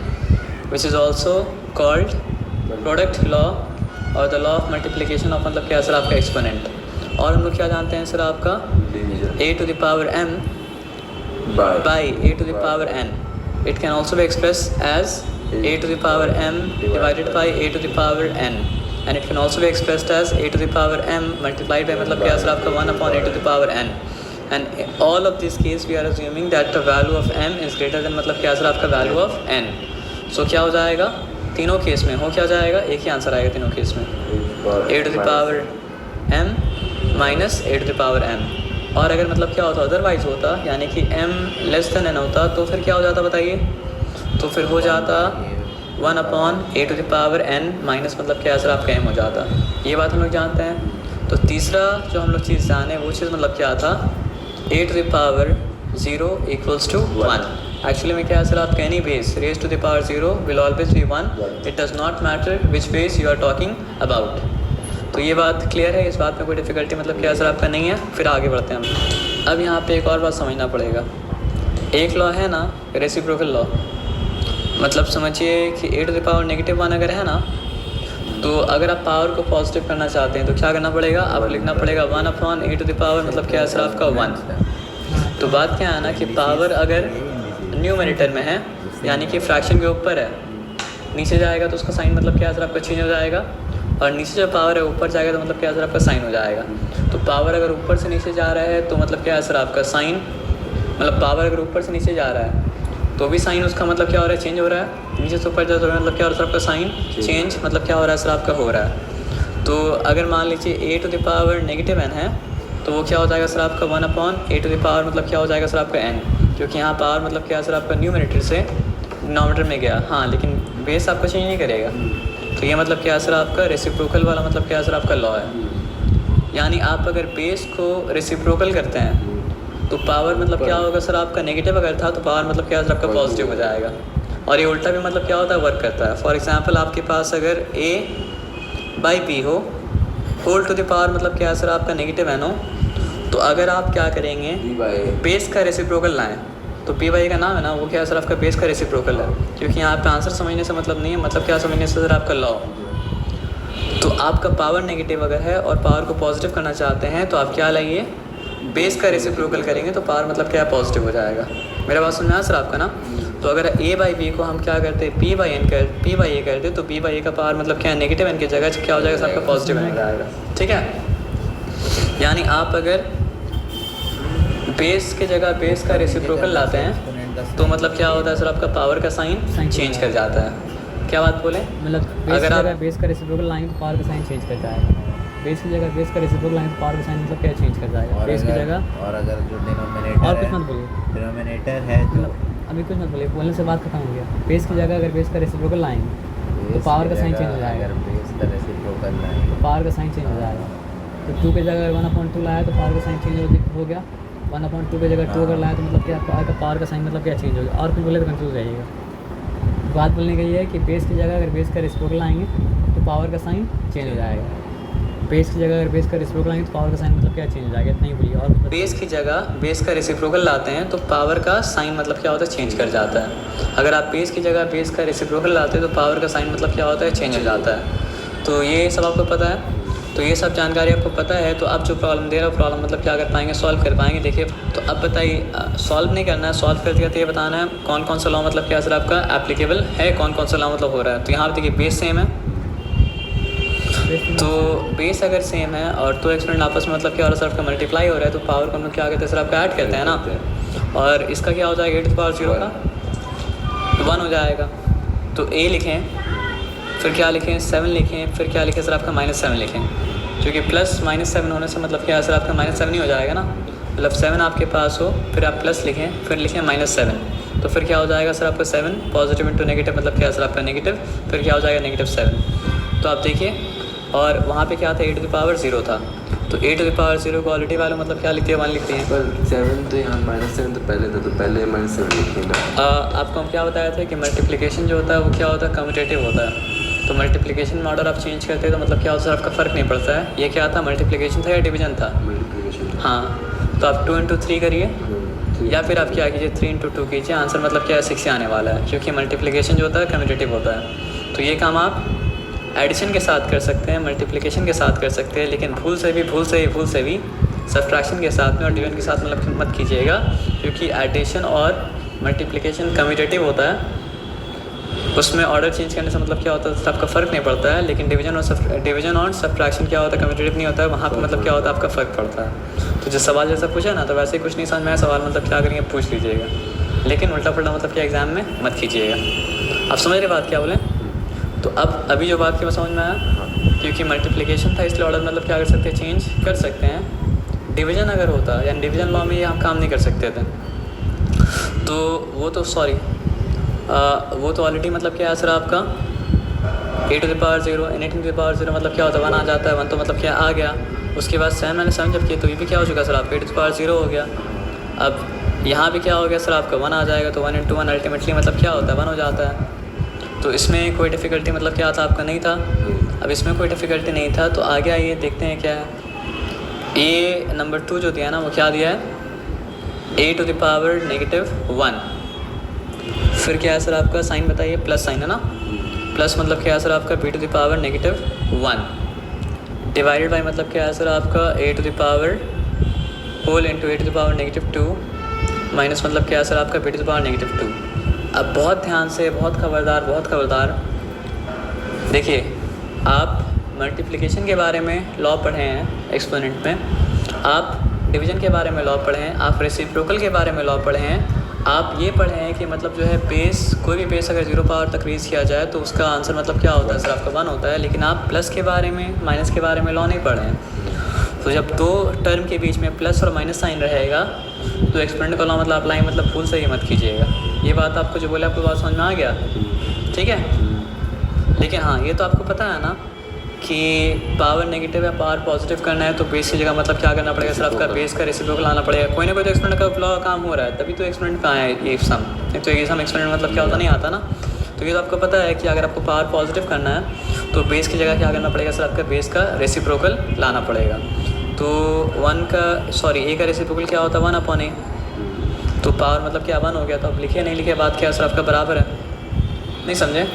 S1: which is also called product law और the law of multiplication of मतलब क्या है sir आपका exponent. और हम लोग क्या जानते हैं सर आपका a to the power m by a to the power n. It can also be expressed as a to the power m divided by a to the power n, and it can also be expressed as a to the power m multiplied by मतलब क्या sir आपका 1 upon a to the power n. And all of this case we are assuming that the value of m is greater than मतलब क्या sir आपका value of n. So क्या हो जाएगा तीनों केस में, हो क्या जाएगा, एक ही आंसर आएगा तीनों केस में, a to the power m minus a to the power m. और अगर मतलब क्या होता अदरवाइज़ होता यानी कि m लेस देन n होता तो फिर क्या हो जाता बताइए, तो फिर हो जाता 1 upon a to the power n minus मतलब क्या सर आपका m हो जाता। ये बात हम लोग जानते हैं। तो तीसरा जो हम लोग चीज़ जाने वो चीज़ मतलब क्या था, a to the power 0 equals to 1। Actually में क्या है सर आपका any base raise to the power 0 will always be 1, it does not matter which base you are talking about. तो ये बात क्लियर है, इस बात में कोई डिफ़िकल्टी मतलब क्या सर आपका नहीं है। फिर आगे बढ़ते हैं हम। अब यहाँ पे एक और बात समझना पड़ेगा। एक लॉ है ना रेसिप्रोकल लॉ, मतलब समझिए कि a टू द पावर -1 अगर है ना, तो अगर आप पावर को पॉजिटिव करना चाहते हैं तो क्या करना पड़ेगा, आपको लिखना पड़ेगा 1 upon a to the power मतलब क्या है सर आपका 1। तो बात क्या है ना कि पावर अगर न्यूमरेटर में है यानी कि फ्रैक्शन के ऊपर है, नीचे जाएगा तो उसका साइन मतलब क्या है सर आपका चेंज हो जाएगा, और नीचे जो पावर है ऊपर जाएगा तो मतलब क्या सर आपका साइन हो जाएगा। तो पावर अगर ऊपर से नीचे जा रहा है तो मतलब क्या है सर आपका साइन, मतलब पावर अगर ऊपर से नीचे जा रहा है तो भी साइन उसका मतलब क्या हो रहा है, चेंज हो रहा है। नीचे से ऊपर जा रहा है मतलब क्या हो रहा है सर आपका साइन चेंज मतलब क्या हो रहा है सर आपका हो रहा है। तो अगर मान लीजिए a to the power -n है तो वो क्या हो जाएगा सर आपका 1 upon a to the power मतलब क्या हो जाएगा सर आपका n, क्योंकि यहाँ पावर मतलब क्या सर आपका न्यूमरेटर से डिनोमिनेटर में गया, हाँ लेकिन बेस आपका चेंज नहीं करेगा। तो ये मतलब क्या सर आपका रेसिप्रोकल वाला मतलब क्या सर आपका लॉ है। यानी आप अगर बेस को रेसिप्रोकल करते हैं तो पावर मतलब क्या होगा सर आपका नेगेटिव अगर था तो पावर मतलब क्या सर आपका पॉजिटिव हो जाएगा। और ये उल्टा भी मतलब क्या होता है, वर्क करता है। फॉर एग्जांपल आपके पास अगर a बाई b हो होल टू द पावर मतलब क्या सर आपका -n हो, तो अगर आप क्या करेंगे बेस का रेसिप्रोकल लाएँ तो पी वाई का नाम है ना वो क्या सर आपका बेस का रेसिप्रोकल है, क्योंकि यहाँ पे आंसर समझने से मतलब नहीं है, मतलब क्या समझने से सर आपका लॉ। तो आपका पावर नेगेटिव अगर है और पावर को पॉजिटिव करना चाहते हैं तो आप क्या लाइए, बेस का रेसिप्रोकल करेंगे तो पावर मतलब क्या पॉजिटिव हो जाएगा। मेरा बात सुन में आया सर आपका ना। तो अगर a बाई बी को हम क्या करते हैं p बाई ए करते तो p बाई ए का पावर मतलब क्या नेगेटिव n की जगह क्या हो जाएगा सर आपका पॉजिटिव n हो जाएगा। ठीक है, यानी आप अगर बेस के जगह बेस का रेसिप्रोकल लाते हैं तो मतलब क्या होता है सर आपका पावर का साइन चेंज कर जाता है। क्या बात बोले,
S2: मतलब
S1: अगर आप
S2: बेस का रेसिप्रोकल लाएंगे तो पावर का साइन चेंज कर जाएगा। बेस की जगह बेस का रेसिप्रोकल लाएंगे तो पावर का साइन मतलब क्या चेंज कर जाएगा बेस की जगह।
S3: और अगर जो डिनोमिनेटर
S2: और कुछ मत बोलिए,
S3: डिनोमिनेटर है जो
S2: अभी कुछ मत बोलिए, बोलने से बात खत्म हो गया। बेस की जगह अगर बेस का रेसिप्रोकल लाएंगे तो पावर का साइन चेंज हो जाएगा।
S3: अगर बेस का रेसिप्रोकल लाएंगे
S2: तो पावर का साइन चेंज हो जाएगा। तो 2 की जगह 1/2 लाया तो पावर का साइन चेंज हो गया। 1/2 की जगह 2 अगर लाया तो मतलब क्या आपका पावर का साइन मतलब क्या चेंज हो गया। और कुछ बोले तो कंफ्यूज जाइएगा। बात बोलने का ये है कि बेस की जगह अगर बेस का रेसिप्रोकल लाएंगे तो पावर का साइन चेंज हो जाएगा। बेस की जगह अगर बेस का रेसिप्रोकल लाएंगे तो पावर का साइन मतलब क्या चेंज हो जाएगा, इतना ही बोलिए। और
S1: बेस की जगह बेस का रेसिप्रोकल लाते हैं तो पावर का साइन मतलब क्या होता है, चेंज कर जाता है। अगर आप बेस की जगह बेस का रेसिप्रोकल लाते हैं तो पावर का साइन मतलब क्या होता है, चेंज हो जाता है। तो ये सब आपको पता है। तो ये सब जानकारी आपको पता है तो आप जो प्रॉब्लम दे रहे हो प्रॉब्लम मतलब क्या कर पाएंगे, सॉल्व कर पाएंगे। देखिए तो अब बताइए, सॉल्व नहीं करना है, सॉल्व करते करते ये बताना है कौन कौन सा लॉ मतलब क्या सर आपका एप्लीकेबल है, कौन कौन सा लॉ मतलब हो रहा है। तो यहाँ पर देखिए बेस सेम है, तो बेस अगर सेम है और 2 एक्सपोनेंट आपस में मतलब क्या हो रहा है सर आपका मल्टीप्लाई हो रहा है तो पावर को हम लोग क्या कहते हैं सर आपका ऐड करते हैं ना। और इसका क्या हो जाएगा a टू द पावर 0 का 1 हो जाएगा। तो a लिखें, फिर क्या लिखें 7 लिखें, फिर क्या लिखें सर आपका -7 लिखें, क्योंकि प्लस -7 होने से मतलब क्या है सर आपका -7 ही हो जाएगा ना। मतलब 7 आपके पास हो फिर आप प्लस लिखें फिर लिखें -7, तो फिर क्या हो जाएगा सर आपका 7 पॉजिटिव इंटू नेगेटिव मतलब क्या है सर आपका नेगेटिव, फिर क्या हो जाएगा -7। तो आप देखिए, और वहाँ पे क्या था a टू द पावर 0 था, तो a to the power 0 quality वाले मतलब क्या लिखते हैं 1 लिखते हैं।
S4: पर 7 तो यहाँ -7 तो पहले था, तो पहले -7 लिखिए ना।
S1: आपको हम क्या बताया था कि मल्टीप्लिकेशन जो होता है वो क्या होता है, कम्यूटेटिव होता है। तो मल्टीप्लिकेशन में ऑर्डर आप चेंज करते हैं तो मतलब क्या होता है आपका फ़र्क नहीं पड़ता है। ये क्या था, मल्टीप्लिकेशन था या डिवीजन था,
S4: मल्टीप्लिकेशन
S1: हाँ, तो आप 2 इंटू 3 करिए, या फिर आप क्या कीजिए 3 इंटू 2 कीजिए, आंसर मतलब क्या है 6 ही आने वाला है, क्योंकि मल्टीप्लिकेशन जो होता है कम्यूटेटिव होता है। तो ये काम आप एडिशन के साथ कर सकते हैं, मल्टीप्लिकेशन के साथ कर सकते हैं, लेकिन भूल से भी सब्ट्रैक्शन के साथ में और डिवीजन के साथ मतलब मत कीजिएगा, क्योंकि एडिशन और मल्टीप्लिकेशन कम्यूटेटिव होता है, उसमें ऑर्डर चेंज करने से मतलब क्या होता है आपका फ़र्क नहीं पड़ता है, लेकिन डिवीजन और सब्ट्रैक्शन क्या होता है कम्यूटेटिव नहीं होता है, वहाँ पे मतलब क्या होता है आपका फ़र्क पड़ता है। तो जिस सवाल जैसा पूछा ना, तो वैसे ही कुछ नहीं समझ में आया सवाल मतलब क्या करेंगे पूछ लीजिएगा, लेकिन उल्टा पुल्टा मतलब क्या एग्ज़ाम में मत कीजिएगा। आप समझ रहे बात क्या बोले? तो अब अभी जो बात की समझ में आया, क्योंकि मल्टीप्लिकेशन था इसलिए ऑर्डर मतलब क्या कर सकते हैं चेंज कर सकते हैं। डिवीज़न अगर होता यानी डिवीज़न लॉ में ये हम काम नहीं कर सकते थे, तो वो तो ऑलरेडी मतलब क्या है सर आपका a to the power 0 n to the power 0 मतलब क्या होता है 1 आ जाता है, 1 तो मतलब क्या आ गया। उसके बाद 7 मैंने 7 जब किया तो ये भी क्या हो चुका सर आपका a टू द पावर 0 हो गया। अब यहाँ भी क्या हो गया सर आपका 1 आ जाएगा, तो 1 इंटू 1 अल्टीमेटली मतलब क्या होता है 1 हो जाता है। तो इसमें कोई डिफ़िकल्टी मतलब क्या था आपका नहीं था। अब इसमें कोई डिफ़िकल्टी नहीं था, तो आगे आइए देखते हैं क्या है। ए नंबर 2 जो दिया ना वो क्या दिया है a टू द पावर -1, फिर क्या है सर आपका साइन बताइए प्लस साइन है ना, प्लस मतलब क्या है सर आपका b to the power -1 divided by मतलब क्या है सर आपका a to the power whole into a to the power -2 minus मतलब क्या है सर आपका b टू द पावर -2। अब बहुत ध्यान से बहुत खबरदार देखिए, आप मल्टीप्लिकेशन के बारे में लॉ पढ़े हैं एक्सपोनेंट में, आप डिवीज़न के बारे में लॉ पढ़े हैं, आप रेसिप्रोकल के बारे में लॉ पढ़े हैं, आप ये पढ़े हैं कि मतलब जो है बेस कोई भी बेस अगर 0 पावर तक रेज़ किया जाए तो उसका आंसर मतलब क्या होता है सर आपका 1 होता है, लेकिन आप प्लस के बारे में माइनस के बारे में लॉ नहीं पढ़े हैं। तो जब दो टर्म के बीच में प्लस और माइनस साइन रहेगा तो एक्सपोनेंट का लॉ मतलब अप्लाई मतलब भूल से ही मत कीजिएगा। ये बात आपको जो बोले आपको बात समझ में आ गया, ठीक है। लेकिन हाँ ये तो आपको पता है ना कि पावर नेगेटिव या पावर पॉजिटिव करना है तो बेस की जगह मतलब क्या करना पड़ेगा सर आपका बेस का रेसिप्रोकल लाना पड़ेगा। कोई ना कोई तो एक्सपोनेंट का लॉ काम हो रहा है, तभी तो एक्सपोनेंट का आया है ये सम, नहीं तो ये सम एक्सपोनेंट मतलब क्या होता नहीं आता ना। तो ये तो आपको पता है कि अगर आपको पावर पॉजिटिव करना है तो बेस की जगह क्या करना पड़ेगा सर आपका बेस का रेसिप्रोकल लाना पड़ेगा। तो a का रेसिप्रोकल क्या होता है 1/a, तो पावर मतलब क्या 1 हो गया। तो अब लिखे नहीं लिखे बात क्या सर आपका बराबर है, नहीं समझे?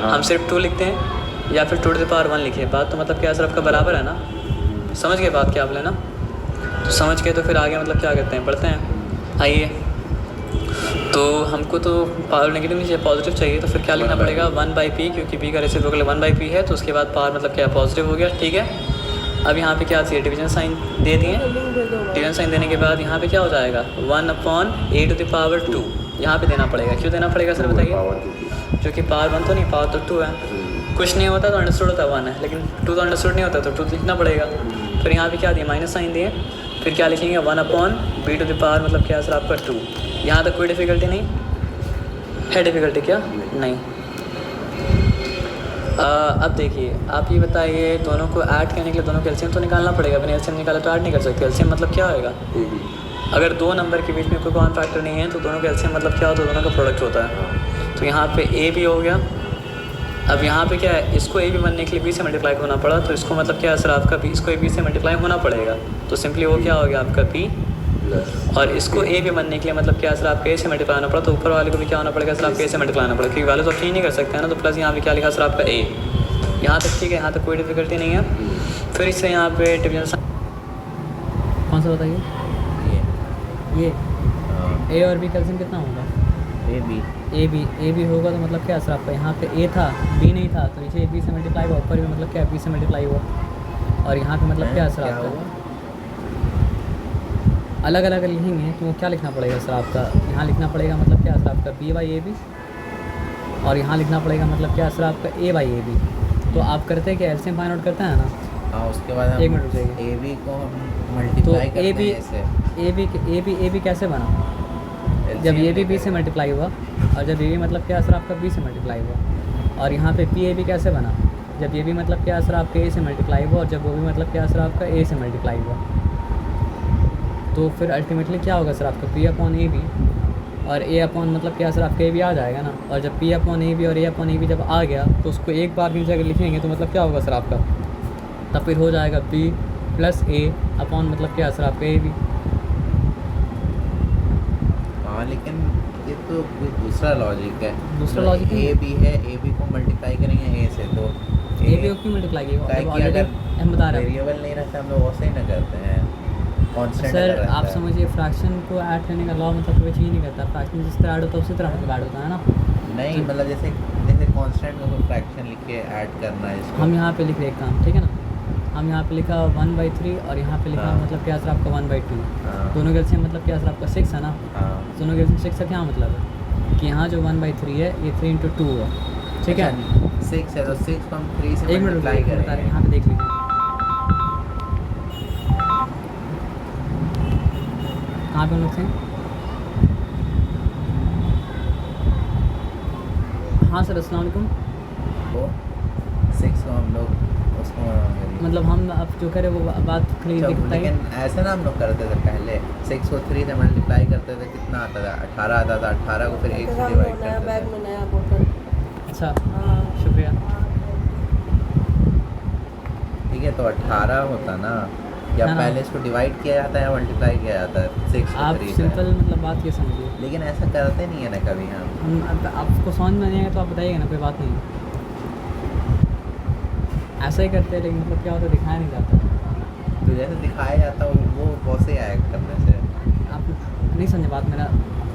S1: हम सिर्फ 2 लिखते हैं या फिर 2 टू द पावर 1 लिखिए, बात तो मतलब क्या सर आपका बराबर है ना। समझ गए बात क्या आप लेना, तो समझ के तो फिर आगे मतलब क्या करते हैं पढ़ते हैं। आइए, तो हमको तो पावर नेगेटिव नहीं चाहिए पॉजिटिव चाहिए, तो फिर क्या लिखना पड़ेगा 1/p, क्योंकि p का रेसिप्रोकल 1/p है, तो उसके बाद पावर मतलब क्या पॉजिटिव हो गया, ठीक है। अब यहाँ पे क्या चाहिए डिवीजन साइन दे दिए, डिवीजन साइन देने के बाद यहाँ पे क्या हो जाएगा 1/a टू द पावर 2 यहाँ पे देना पड़ेगा। क्यों देना पड़ेगा सर बताइए? क्योंकि पावर 1 तो नहीं, पावर तो 2 है। कुछ नहीं होता तो अंडरस्टूड होता है 1 है, लेकिन 2 तो अंडरस्टूड नहीं होता तो 2 लिखना पड़ेगा। फिर यहाँ पे क्या दिए माइनस साइन दिए, फिर क्या लिखेंगे 1/b टू द पावर मतलब क्या सर आपका 2। यहाँ तक कोई डिफ़िकल्टी नहीं है, डिफ़िकल्टी क्या नहीं। अब देखिए आप ये बताइए, दोनों को ऐड करने के लिए दोनों का एलसीएम तो निकालना पड़ेगा, बिना एलसीएम निकाले तो ऐड नहीं कर सकते। एलसीएम मतलब क्या होगा, अगर 2 नंबर के बीच में कोई कॉमन फैक्टर नहीं है तो दोनों का एलसीएम मतलब क्या होता है, दोनों का प्रोडक्ट होता है। तो यहाँ पे a भी हो गया। अब यहाँ पे क्या है, इसको a भी बनने के लिए b से मल्टीप्लाई होना पड़ा, तो इसको मतलब क्या है सर आपका b, इसको b से मल्टीप्लाई होना पड़ेगा, तो सिंपली वो क्या हो गया आपका p। और इसको a भी बनने के लिए मतलब क्या है सर आपका a से मल्टीप्लाई होना पड़ा, तो ऊपर वाले को भी क्या होना पड़ेगा सर आपका a से मल्टीप्लाई होना पड़ेगा, क्योंकि वाले तो चेंज नहीं कर सकते हैं ना। तो प्लस यहाँ पे क्या लिखा सर आपका a, यहाँ तक ठीक है, यहाँ तक कोई डिफ़िकल्टी नहीं है। फिर इससे यहाँ पे डिवीजन
S2: कौन सा बताइए? ये a और b का एलसीएम कितना होगा? ए बी होगा, तो मतलब क्या सर आपका यहाँ पे a था b नहीं था, तो नीचे b से मल्टीप्लाई हुआ, ऊपर भी मतलब क्या b से मल्टीप्लाई हुआ, और यहाँ पे मतलब क्या सर आपका अलग अलग लिखेंगे तो क्या लिखना पड़ेगा सर आपका, यहाँ लिखना पड़ेगा मतलब क्या सर आपका b/ab, और यहाँ लिखना पड़ेगा मतलब क्या सर आपका a/ab। तो आप करते हैं क्या एलसीएम फाइंड आउट करते हैं ना।
S3: हाँ, उसके बाद हम
S2: एक मिनट रुकिए,
S3: ए बी को मल्टीप्लाई करते हैं ऐसे।
S2: ए बी कैसे बना, जब ए बी बी से मल्टीप्लाई हुआ, और जब ए बी मतलब क्या सर आपका बी से मल्टीप्लाई हुआ, और यहाँ पे पी ए बी कैसे बना, जब ए बी मतलब क्या सर आपका ए से मल्टीप्लाई हुआ, और जब वो भी मतलब क्या सर आपका ए से मल्टीप्लाई हुआ। तो फिर अल्टीमेटली क्या होगा सर आपका p/a/b, और a/ मतलब क्या सर आपका a भी आ जाएगा ना। और जब p/a/b और a/a/b जब आ गया तो उसको एक बार भी अगर लिखेंगे तो मतलब क्या होगा सर आपका, तब फिर हो जाएगा p प्लस ए अपॉन मतलब क्या सर आपका ए बी।
S3: हाँ लेकिन ये तो कोई दूसरा लॉजिक है।
S2: दूसरा logic है?
S3: ए बी है, ए बी को मल्टीप्लाई करेंगे ए से तो
S2: ए बी को क्यों मल्टीप्लाई
S3: क्या
S2: किया
S3: कि
S2: ऑलरेडी
S3: अगर
S2: हम बता रहे हैं।
S3: वेरिएबल नहीं रहता हम लोग वैसे ही ना करते हैं, कांस्टेंट
S2: सर आप समझिए फ्रैक्शन को ऐड करने का लॉ मतलब कोई चीज़ नहीं करता, फ्रैक्शन जिस तरह ऐड होता है उसी तरह मतलब ऐड होता है ना।
S3: नहीं मतलब जैसे कांस्टेंट में कोई फ्रैक्शन लिख के ऐड करना है इसको।
S2: हम यहाँ पे लिख रहे एक काम, ठीक है ना, हम यहाँ पे लिखा 1/3 और यहाँ पे लिखा
S3: हाँ।
S2: मतलब क्या सर आपका 1/2।
S3: हाँ।
S2: दोनों के एलसीएम मतलब क्या सर आपका 6 है ना।
S3: हाँ
S2: दोनों के एलसीएम 6 का क्या मतलब है कि यहाँ जो 1/3 है ये 3 × 2 है, ठीक है।
S3: 6 है तो 6 को हम 3 से
S2: एक मिनट
S3: मल्टीप्लाई
S2: बता रहे हैं,
S3: करेंगे।
S2: यहाँ पे देख लीजिए। कहाँ पे हम लोग थे? हाँ सर अस्सलाम वालेकुम।
S3: वो 6 को हम लोग उसको
S2: मतलब हम अब जो करें वो बात क्लियर
S3: अच्छा,
S2: दिखता है।
S3: लेकिन ऐसे ना हम लोग करते थे पहले 6 को 3 से मल्टीप्लाई करते थे, कितना आता था 18 आता था, 18 को फिर 1 से डिवाइड
S5: नया
S3: करते
S5: बैग
S3: थे।
S5: में नया बोतल।
S2: अच्छा
S5: हाँ
S2: शुक्रिया।
S3: ठीक है तो 18 होता ना, या
S2: हाँ ना।
S3: पहले इसको डिवाइड किया जाता है या मल्टीप्लाई किया जाता है 6 को
S2: आप
S3: 3 से।
S2: सिंपल मतलब बात ये समझिए,
S3: लेकिन ऐसा करते नहीं है ना कभी हम।
S2: आपको समझ में नहीं आएगा तो आप बताइएगा ना, कोई बात नहीं है। ऐसा ही करते हैं लेकिन मतलब क्या होता है दिखाया नहीं जाता।
S3: तो जैसे दिखाया जाता है वो कैसे आएगा करने से।
S2: आप नहीं समझे बात मेरा।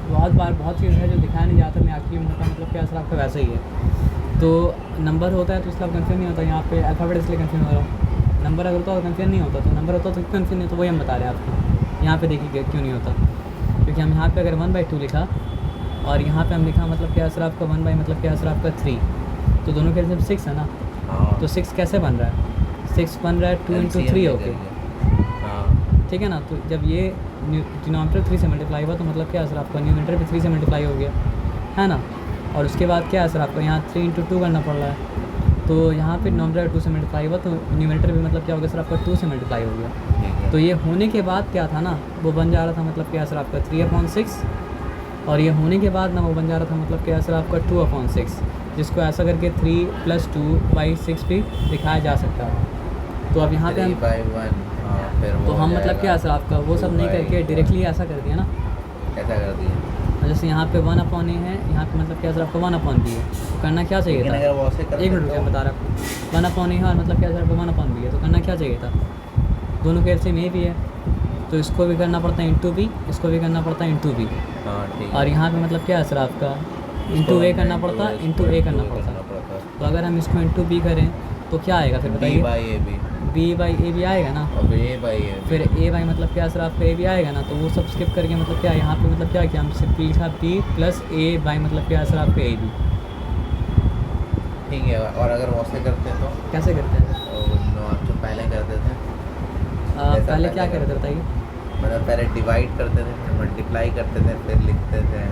S2: बहुत चीज़ है जो दिखाया नहीं जाता, मैं एक्चुअली होता मतलब क्या असर आपका वैसा ही है। तो नंबर होता है तो इसलिए आप कन्फ्यूज नहीं होता, यहाँ पे अल्फ़ाबेट इसलिए कन्फ्यूज हो रहा हूँ। नंबर अगर होता तो कन्फ्यूज नहीं होता, तो नंबर होता तो कन्फ्यूज नहीं, तो वही हम बता रहे हैं आपको। यहाँ पे देखिए क्यों नहीं होता, क्योंकि हम यहाँ पे अगर 1/2 लिखा और यहाँ पे हम लिखा मतलब क्या असर आपका 1 मतलब क्या असर आपका 3, तो दोनों के सिर्फ 6 है ना।
S3: हाँ
S2: तो 6 कैसे बन रहा है? 6 बन रहा है 2 × 3 हो के,
S3: हाँ
S2: ठीक है ना। तो जब ये डिनोमिनेटर 3 से मल्टीप्लाई हुआ तो मतलब क्या असर आपका न्यूमरेटर भी 3 से मल्टीप्लाई हो गया है ना। और उसके बाद क्या असर आपको यहाँ 3 × 2 करना पड़ रहा है, तो यहाँ पे डिनोमिनेटर 2 से मल्टीप्लाई हुआ तो न्यूमरेटर भी मतलब क्या हो गया सर आपका 2 से मल्टीप्लाई हो गया।
S3: ठीक है।
S2: तो ये होने के बाद क्या था ना, वो बन जा रहा था मतलब क्या सर आपका 3/6, और ये होने के बाद ना वो बन जा रहा था मतलब क्या सर आपका 2/6, जिसको ऐसा करके 3 + 2/6 भी दिखाया जा सकता है। तो अब यहाँ पे हम
S3: 3/1 हाँ फिर वो
S2: तो
S3: हो
S2: हम मतलब
S3: जाएगा
S2: क्या सर आपका वो सब नहीं करके
S3: 2/1
S2: डायरेक्टली ऐसा कर दिया ना।
S3: ऐसा कर दिया।
S2: और जैसे यहाँ पे 1/a है, यहाँ पे मतलब क्या सर आपका 1/b है, तो करना क्या चाहिए
S3: लेकिन
S2: था?
S3: अगर वो ऐसे करते
S2: एक मिनट
S3: तो
S2: रुकिए, बता रहा आपको। 1/a है और मतलब क्या सर आपका 1/b है, तो करना क्या चाहिए था? दोनों के एलसीएम ए भी है, तो इसको भी करना पड़ता है × b, इसको भी करना पड़ता है × b।
S3: हाँ ठीक
S2: और यहाँ पे मतलब क्या है सर आपका × a करना पड़ता है, × a करना पड़ता है। तो अगर हम इसको × b करें तो क्या आएगा फिर बताइए? b/a आएगा ना।
S3: और फिर a/a
S2: फिर a मतलब क्या सर आपका a भी आएगा ना। तो वो सब स्किप करके मतलब क्या यहाँ पे मतलब क्या किया हम सिर्फ लिखा b + a मतलब क्या सर आपका a भी।
S3: ठीक है। और अगर वो ऐसे करते तो
S2: कैसे करते हैं?
S3: आप जो पहले करते थे जैसा
S2: पहले क्या
S3: पहले
S2: करते बताइए?
S3: मतलब पहले डिवाइड करते थे, फिर मल्टीप्लाई करते थे, फिर लिखते थे,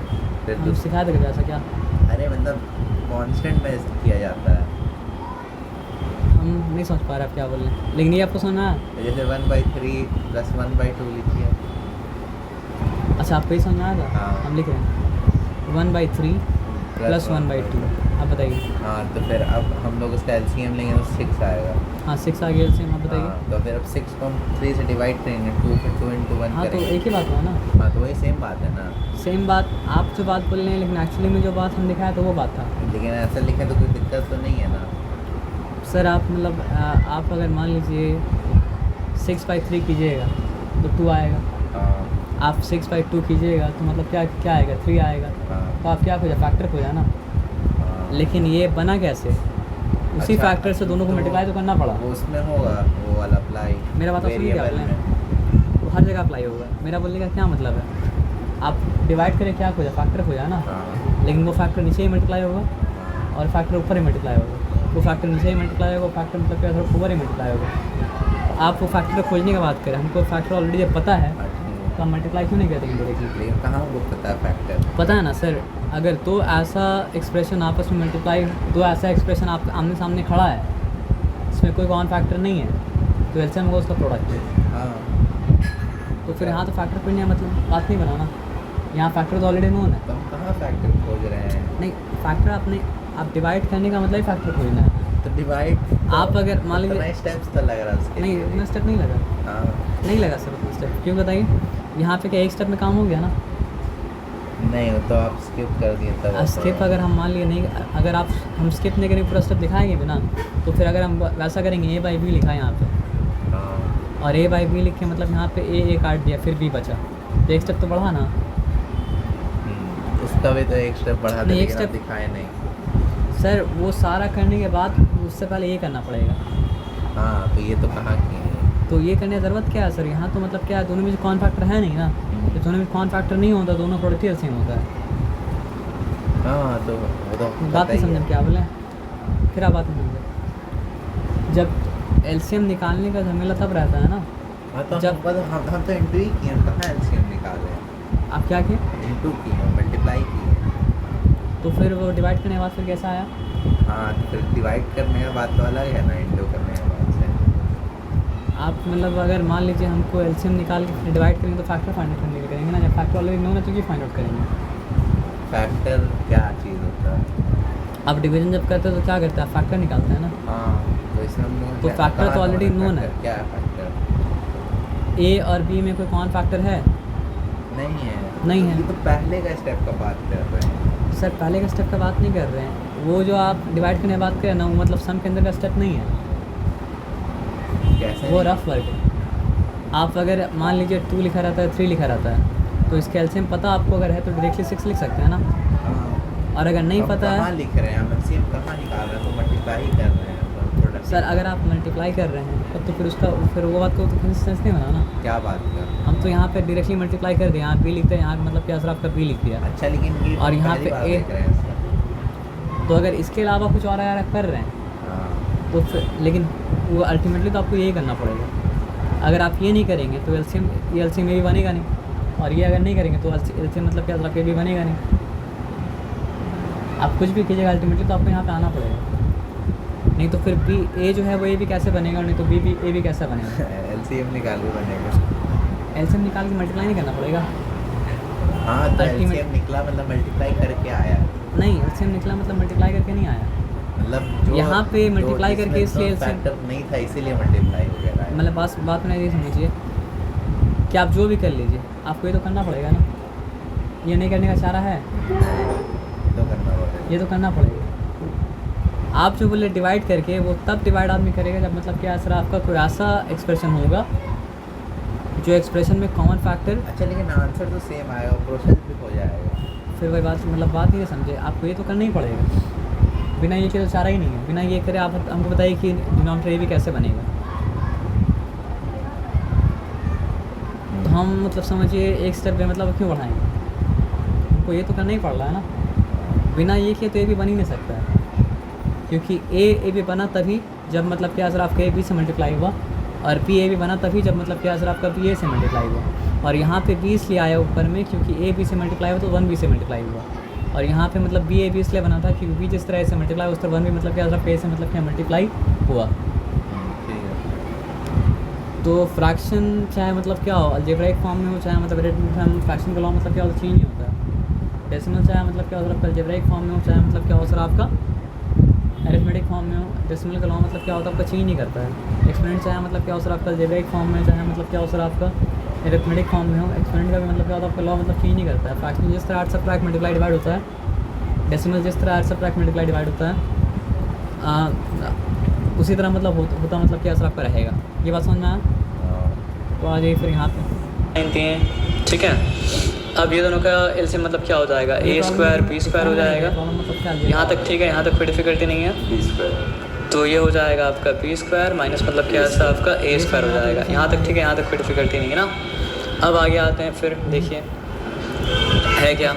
S3: फिर
S2: हम सिखा देंगे ऐसा क्या?
S3: अरे मतलब कांस्टेंट में किया जाता है।
S2: हम नहीं समझ पा रहे आप क्या बोल रहे हैं, लेकिन ये आपको सुनना है।
S3: जैसे 1/3 + 1/2 लिखिए।
S2: अच्छा आपको ही समझ आया था?
S3: हाँ।
S2: हम लिख रहे हैं 1/3 + 1/2। आप बताइए।
S3: हाँ तो फिर अब हम लोग उसका एलसीएम लेंगे तो 6 आएगा।
S2: हाँ 6 आ गया एलसीएम, आप बताइए।
S3: हाँ, तो फिर अब 6 को हम 3 से डिवाइड करेंगे, 2 फिर 2 × 1
S2: हाँ तो
S3: करेंगे।
S2: एक ही बात हुआ ना,
S3: हाँ तो वही सेम बात है ना।
S2: सेम बात आप जो बात बोल रहे हैं, लेकिन एक्चुअली में जो बात हम दिखाया तो वो बात था।
S3: लेकिन ऐसा लिखे तो कोई दिक्कत तो नहीं है ना।
S2: सर आप मतलब आप अगर मान लीजिए 6/3 कीजिएगा तो 2 आएगा,
S3: हाँ
S2: आप 6/2 कीजिएगा तो मतलब क्या आएगा? 3 आएगा।
S3: हाँ
S2: तो आप क्या खोजा? फैक्टर खोजा ना।
S3: हाँ।
S2: लेकिन ये बना कैसे? उसी
S3: अच्छा,
S2: फैक्टर से दोनों को मल्टीप्लाई तो करना पड़ा।
S3: वो उसमें होगा वो वाला अप्लाई।
S2: मेरा बात आप सुनिए क्या
S3: वेरिएबल
S2: बोल रहे हैं? वो हर जगह अप्लाई होगा। मेरा बोलने का क्या मतलब है? आप डिवाइड करें क्या खोजा? फैक्टर खोजा ना।
S3: हाँ
S2: लेकिन वो फैक्टर नीचे ही मल्टीप्लाई होगा
S3: हाँ।
S2: और फैक्टर ऊपर ही मल्टीप्लाई होगा। वो फैक्टर नीचे ही मल्टीप्लाई होगा, फैक्टर मतलब क्या थोड़ा ऊपर ही मल्टीप्लाई होगा। आप वो फैक्टर खोजने की बात करें, हमको फैक्टर ऑलरेडी जब पता है
S3: हाँ, ठीक है।
S2: तो हम मल्टीप्लाई क्यों नहीं करते डायरेक्टली?
S3: लेकिन कहाँ वो पता है फैक्टर?
S2: पता है ना सर, अगर तो ऐसा एक्सप्रेशन आपस में मल्टीप्लाई, तो ऐसा एक्सप्रेशन आप आमने सामने खड़ा है, इसमें कोई कॉमन फैक्टर नहीं है, तो एलसीएम होगा उसका प्रोडक्ट है।
S3: हाँ
S2: तो फिर यहाँ तो फैक्टर खोजने का मतलब बात नहीं बनाना, यहाँ फैक्टर तो ऑलरेडी नोन है।
S3: तो हम कहाँ फैक्टर खोज रहे हैं?
S2: नहीं, फैक्टर आप डिवाइड करने का मतलब ही फैक्टर खोजना है।
S3: तो डिवाइड
S2: आप अगर मान लीजिए
S3: स्टेप्स तो लग रहा है उसके
S2: नहीं,
S3: लिए।
S2: इतना स्टेप नहीं लगा,
S3: हाँ
S2: नहीं लगा सर उतना स्टेप। क्यों बताइए, यहाँ पे क्या एक स्टेप में काम हो गया ना।
S3: नहीं, वो तो आप स्किप कर दिए तब होता
S2: स्किप
S3: है।
S2: अगर हम मान लिए नहीं, अगर आप हम स्किप नहीं करेंगे पूरा स्टेप दिखाएंगे भी ना, तो फिर अगर हम वैसा करेंगे A बाई बी लिखा है यहाँ पे,
S3: हाँ
S2: और A बाई बी लिखे मतलब यहाँ पे A काट दिया, फिर B बचा, तो एक स्टेप तो बढ़ा ना।
S3: उसका भी तो एक स्टेप बढ़ा दे,
S2: नहीं, एक
S3: लेकिन आप
S2: step-
S3: दिखाए नहीं।
S2: सर वो सारा करने के बाद उससे पहले ये करना पड़ेगा।
S3: हाँ तो ये तो कहाँ की है।
S2: तो ये करने की ज़रूरत क्या है सर, यहाँ तो मतलब क्या है, दोनों में जो कॉन फैक्टर है नहीं ना, तो दोनों में कॉन फैक्टर नहीं होता, दोनों प्रोडक्ट ही सेम होता है।
S3: हाँ तो वो तो
S2: बात
S3: पता ही
S2: नहीं
S3: है।
S2: समझे क्या बोले, फिर आप बात नहीं समझे। जब एलसीएम निकालने का झमेला तब रहता है ना,
S3: हाँ तो
S2: जब-
S3: हम तो इंटू ही किए, हम कहाँ एलसीएम निकाले हैं।
S2: आप क्या किए,
S3: इंटू किए, मल्टीप्लाई किए।
S2: तो फिर वो डिवाइड करने के बाद फिर कैसा आया।
S3: हाँ तो फिर डिवाइड करने का बात तो अलग है ना, इंटू करने का बात से।
S2: आप मतलब अगर मान लीजिए हमको एलसीएम निकाल के फिर डिवाइड करेंगे तो फैक्टर फाइंड आउट करने के लिए करेंगे ना, जब फैक्टर ऑलरेडी नो है तो क्यों फाइंड आउट करेंगे।
S3: फैक्टर क्या चीज़ होता है।
S2: आप डिवीजन जब करते हैं तो क्या करते हैं, आप फैक्टर निकालते हैं ना।
S3: हाँ तो इसमें
S2: तो factor तो already known है।
S3: क्या है फैक्टर।
S2: ए और बी में कोई कॉन फैक्टर है,
S3: नहीं है,
S2: नहीं है।
S3: ये तो पहले का स्टेप का बात कर रहे हैं।
S2: सर पहले का स्टेप का बात नहीं कर रहे हैं, वो जो आप डिवाइड करने की बात करें ना, वो मतलब सम के अंदर का स्टेप नहीं है,
S3: कैसे
S2: वो
S3: नहीं?
S2: रफ वर्क है। आप अगर मान लीजिए 2 लिखा रहता है 3 लिखा रहता है, तो इसके एलसीएम पता आपको अगर है तो डायरेक्टली 6 लिख सकते हैं ना,
S3: हाँ।
S2: और अगर नहीं
S3: हम
S2: पता
S3: कहाँ
S2: है
S3: लिख रहे हैं, हम एलसीएम कहाँ निकाल रहे हैं, तो मल्टीप्लाई कर रहे हैं तो product
S2: सर, अगर आप मल्टीप्लाई कर रहे हैं तब तो फिर उसका फिर वो बात को तो फिर सेंस नहीं बना ना।
S3: क्या बात कर।
S2: हम तो यहाँ पे डायरेक्टली मल्टीप्लाई कर दिया, यहाँ बी लिखते हैं, यहाँ मतलब क्या सर आपका बी लिख दिया।
S3: अच्छा लेकिन ये
S2: और
S3: तो
S2: यहाँ
S3: पहली
S2: पे
S3: बार
S2: A-
S3: देख रहे हैं इसका।
S2: तो अगर इसके अलावा कुछ और अगर आप कर रहे हैं
S3: हाँ
S2: तो फिर, लेकिन वो अल्टीमेटली तो आपको यही करना पड़ेगा। अगर आप ये नहीं करेंगे तो एलसीएम में भी बनेगा नहीं, और ये अगर नहीं करेंगे तो एलसीएम मतलब क्या आपके भी बनेगा नहीं। आप कुछ भी कीजिएगा अल्टीमेटली तो आपको यहाँ पे आना पड़ेगा, नहीं तो फिर बी ए जो है वो ए भी कैसे बनेगा, नहीं तो बी भी ए भी कैसे बनेगा।
S3: एलसीएम निकाल के बनेगा।
S2: एलसीएम निकाल के मल्टीप्लाई नहीं करना पड़ेगा।
S3: हाँ तो
S2: Ultimate-
S3: एलसीएम निकला मतलब मल्टीप्लाई करके आया,
S2: नहीं, एलसीएम निकला मतलब मल्टीप्लाई करके नहीं आया,
S3: मतलब जो
S2: यहाँ पे
S3: जो
S2: multiply
S3: जिसमें
S2: करके इसलिए
S3: तो
S2: LCM
S3: फैक्टर नहीं था इसीलिए मल्टीप्लाई हो गया है।
S2: मतलब बात में ये समझिए कि आप जो भी कर लीजिए आपको ये तो करना पड़ेगा ना, ये नहीं करने का चारा है,
S3: तो करना पड़ेगा।
S2: ये तो करना पड़ेगा। आप जो बोले डिवाइड करके, वो तब डिवाइड आदमी करेगा जब मतलब क्या सर आपका कोई ऐसा एक्सप्रेशन होगा जो एक्सप्रेशन में कॉमन फैक्टर,
S3: अच्छा लेकिन आंसर तो सेम आएगा, प्रोसेस भी हो जाएगा।
S2: फिर वही बात मतलब बात ही नहीं समझे, आपको ये तो करना ही पड़ेगा, बिना ये के तो चारा ही नहीं है। बिना ये करे आप हमको बताइए कि डिनोमिनेटर ए भी कैसे बनेगा। तो हम मतलब समझिए एक स्टेप पे मतलब क्यों बढ़ाएंगे, हमको ये तो करना ही पड़ रहा है ना। बिना ये किए तो ए भी बन ही नहीं सकता है, क्योंकि ए भी बना तभी जब मतलब क्या सर आपका ए बी से मल्टीप्लाई हुआ, और बी ए भी बना तभी जब मतलब क्या सर आपका बी ए से मल्टीप्लाई हुआ, और यहाँ पे बी इसलिए आया ऊपर में क्योंकि ए बी से मल्टीप्लाई हुआ तो 1 बी से मल्टीप्लाई हुआ, और यहाँ पे मतलब बी ए बी इसलिए बना था क्योंकि बी जिस तरह से मल्टीप्लाई हुआ उस तरह 1 भी मतलब क्या सर ए से मतलब क्या मल्टीप्लाई हुआ।
S3: ठीक है।
S2: तो फ्रैक्शन चाहे मतलब क्या हो, अलजेब्राइक फॉर्म में हो चाहे मतलब अरिथमेटिक फॉर्म में, फ्रैक्शन का लॉ मतलब क्या होता है, चेंज नहीं होता है। डेसिमल चाहे मतलब क्या होता है अलजेब्राइक फॉर्म में हो चाहे मतलब क्या हो सर आपका अरिथमेटिक फॉर्म में हो, डेसिमल का लॉ मतलब क्या होता है आपका चेंज नहीं करता है। एक्सपोनेंट चाहे मतलब क्या हो सर आपका अलजेब्राइक फॉर्म में, चाहे मतलब क्या हो सर आपका अरिथमेटिक फॉर्म में हो, एक्सपोनेंट का भी मतलब क्या होता है आपका लॉ मतलब चेंज नहीं करता है। फ्रैक्शन जिस तरह 8 सब्ट्रैक्ट मल्टीप्लाई डिवाइड होता है, डेसिमल जिस तरह 8 सब्ट्रैक्ट मल्टीप्लाई डिवाइड होता है, उसी तरह मतलब होता मतलब क्या असर आपका रहेगा। ये बात समझ में आया। तो आ जाइए फिर यहाँ पे
S1: हैं, ठीक है। अब ये दोनों का एलसीएम मतलब क्या हो जाएगा, ए स्क्वायर बी स्क्वायर हो जाएगा।
S2: मतलब क्या
S1: यहाँ तक ठीक है, यहाँ तक कोई डिफिकल्टी नहीं है।
S4: बी स्क्वायर
S1: तो ये हो जाएगा आपका बी स्क्वायर माइनस मतलब क्या है आपका ए स्क्वायर हो जाएगा। यहाँ तक ठीक है, यहाँ तक कोई डिफिकल्टी नहीं है ना। अब आगे आते हैं, फिर देखिए है क्या,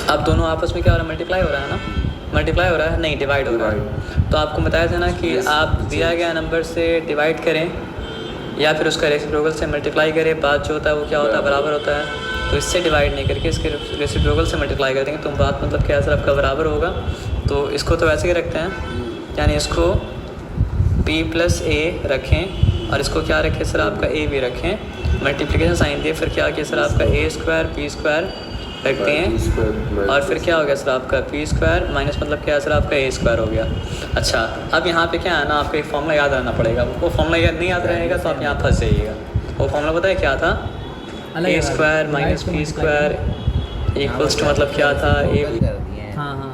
S1: अब दोनों आपस में क्या हो रहा है, मल्टीप्लाई हो रहा है ना, मल्टीप्लाई हो रहा है नहीं डिवाइड हो रहा है। तो आपको बताया था ना कि आप दिया गया नंबर से डिवाइड करें या फिर उसका रेसिप्रोकल से मल्टीप्लाई करें, बात जो होता है वो क्या होता है, बराबर होता है। तो इससे डिवाइड नहीं करके इसके रेसिप्रोकल से मल्टीप्लाई कर देंगे तो बात मतलब क्या सर आपका बराबर होगा। तो इसको तो वैसे ही रखते हैं, यानी इसको b प्लस ए रखें और इसको क्या रखें सर आपका a भी रखें, मल्टीप्लिकेशन साइन दिए, फिर क्या किया सर आपका ए स्क्वायर बी स्क्वायर रखते हैं और फिर क्या हो गया सर आपका पी स्क्वायर माइनस मतलब क्या है सर आपका ए स्क्वायर हो गया। अच्छा अब यहाँ पे क्या है ना आपको एक फॉर्मूला याद रहना पड़ेगा, वो फॉर्मूला याद नहीं याद रहेगा तो आप यहाँ फंस जाइएगा। वो फॉर्मूला पता है क्या था, A square minus P square equals to मतलब क्या था ए।
S3: कर दिए हैं।
S2: हाँ हाँ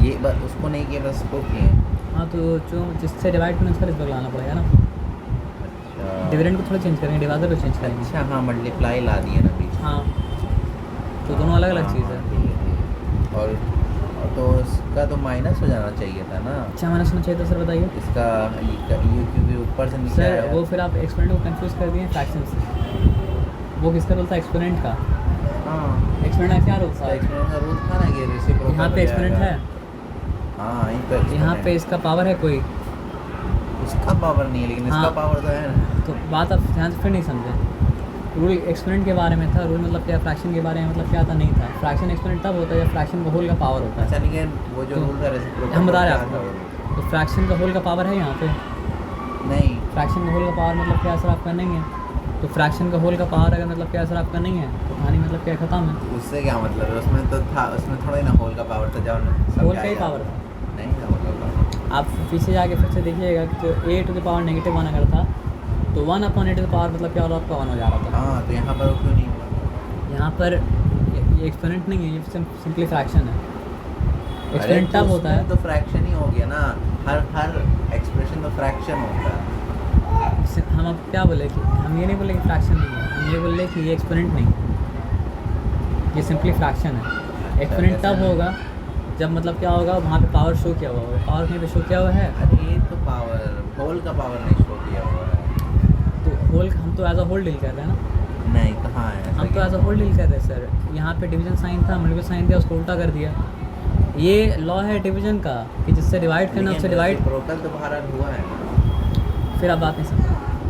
S3: ये बस उसको नहीं किया, बस इसको किए।
S2: हाँ, तो जो जिससे डिवाइड करना उसका रिजल्ट लाना पड़ेगा ना।
S3: अच्छा
S2: डिविडेंड को थोड़ा चेंज करेंगे, डिवाइडर को चेंज करेंगे।
S3: अच्छा हाँ, मल्टीप्लाई ला दिए ना बीच में।
S2: हाँ तो दोनों अलग अलग चीज़ है।
S3: ठीक ठीक। और तो इसका तो माइनस हो जाना चाहिए था ना।
S2: अच्छा माइनस होना चाहिए था सर, बताइए
S3: इसका यू क्योंकि ऊपर से नीचे
S2: सर।
S3: आया।
S2: वो फिर आप एक्सपोनेंट को कंफ्यूज कर दिए फ्रैक्शन से। वो किसका रूल था, एक्सपोनेंट का।
S3: हाँ
S2: एक्सपोनेंट का क्या रूल था,
S3: एक्सपोनेंट का रूल था ना कि रेसिप्रोकल
S2: यहाँ पे एक्सपोनेंट है,
S3: हाँ यहीं पे
S2: यहाँ पे इसका पावर है कोई,
S3: उसका पावर नहीं है लेकिन इसका
S2: हाँ।
S3: पावर तो है ना।
S2: तो बात आप ध्यान से फिर नहीं समझे। रूल एक्सपोनेंट के बारे में था, रूल मतलब क्या फ्रैक्शन के बारे में मतलब क्या था, नहीं था। फ्रैक्शन एक्सपोनेंट तब होता है जब फ्रैक्शन का होल का पावर होता है।
S3: अच्छा लेकिन वो जो
S2: तो
S3: रूल था रेसिप्रोकल
S2: हम बता रहे हैं
S3: क्या था
S2: आपको, तो फ्रैक्शन का होल का पावर है यहाँ पे।
S3: नहीं
S2: फ्रैक्शन का होल का पावर मतलब क्या असर आपका नहीं है। तो फ्रैक्शन का होल का पावर अगर मतलब क्या असर आपका नहीं है तो कहानी मतलब क्या ख़त्म है।
S3: उससे क्या मतलब है, उसमें तो था, उसमें थोड़ा ही ना होल का पावर था जब
S2: होल का ही पावर था।
S3: नहीं था होल का पावर।
S2: आप पीछे जाके फिर से देखिएगा कि जो a to the power negative 1 अगर था तो 1 upon a to the power मतलब क्या हो रहा आपका 1 हो जा रहा था।
S3: हाँ तो यहाँ पर वो क्यों नहीं हुआ?
S2: यहाँ पर ये एक्सपोनेंट नहीं है, ये सिंपली फ्रैक्शन है। एक्सपोनेंट
S3: अरे
S2: तब
S3: तो
S2: होता है
S3: उसमें तो फ्रैक्शन ही हो गया ना, हर एक्सप्रेशन तो फ्रैक्शन होता है।
S2: हम अब क्या बोले कि हम ये नहीं बोले कि फ्रैक्शन नहीं है, हम ये बोले कि ये एक्सपोनेंट नहीं है, ये सिंपली फ्रैक्शन है। एक्सपोनेंट तब होगा जब मतलब क्या होगा वहाँ पे पावर शो किया हुआ होगा। पावर कहीं पे शो किया हुआ है
S3: अरे ये तो पावर होल का पावर नहीं शो किया हुआ है।
S2: तो होल हम तो एज अ होल डील कर रहे हैं ना,
S3: नहीं कहाँ है ऐसा
S2: हम तो एज अ होल डील कर रहे हैं सर। यहाँ पे डिवीजन साइन था, मल्टीपल साइन दिया, उसको उल्टा कर दिया। ये लॉ है डिवीजन का कि जिससे डिवाइड करना उससे डिवाइड।
S3: रेसिप्रोकल तो बाहर हुआ है ना।
S2: फिर आप बात नहीं समझ,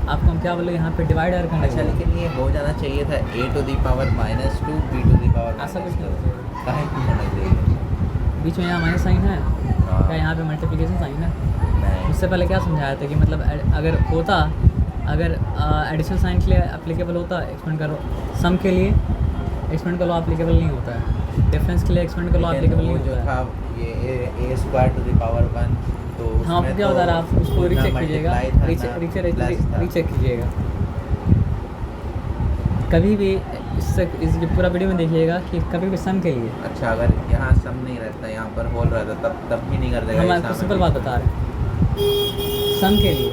S2: आपको हम क्या बोले यहाँ पे डिवाइड अगर करना
S3: अच्छा लेकिन ये हो जाना चाहिए था a to the power -2 b to the power
S2: ऐसा कुछ नहीं होता है।
S3: काहे नहीं होना चाहिए?
S2: बीच में यहाँ माइनस साइन है,
S3: हाँ।
S2: क्या यहाँ पे मल्टीप्लिकेशन साइन है।
S3: नहीं
S2: उससे पहले क्या समझाया था कि मतलब अगर होता, अगर एडिशनल साइन के लिए एप्लीकेबल होता एक्सपेंड करो, सम के लिए एक्सपेंड का लॉ एप्लीकेबल नहीं होता है, डिफरेंस के लिए एक्सपेंड का लॉ
S3: लेकिन
S2: एप्लीकेबल
S3: वो
S2: नहीं
S3: जो
S2: होता है।
S3: था ये a² टू दी पावर 1 तो
S2: हाँ आपको
S3: उसमें
S2: क्या
S3: तो
S2: बता रहा है, आप उसको
S3: उतना
S2: रीचेक कीजिएगा,
S3: multiply था ना, plus था।
S2: रीचेक कीजिएगा कभी भी। इस पूरा वीडियो में देखिएगा कि कभी भी सम के लिए
S3: अच्छा अगर यहाँ सम नहीं रहता, यहाँ पर होल रहता तब भी नहीं कर देगा।
S2: हम
S3: ये
S2: आपको
S3: सामने
S2: सिंपल बात बता रहे हैं, सम के लिए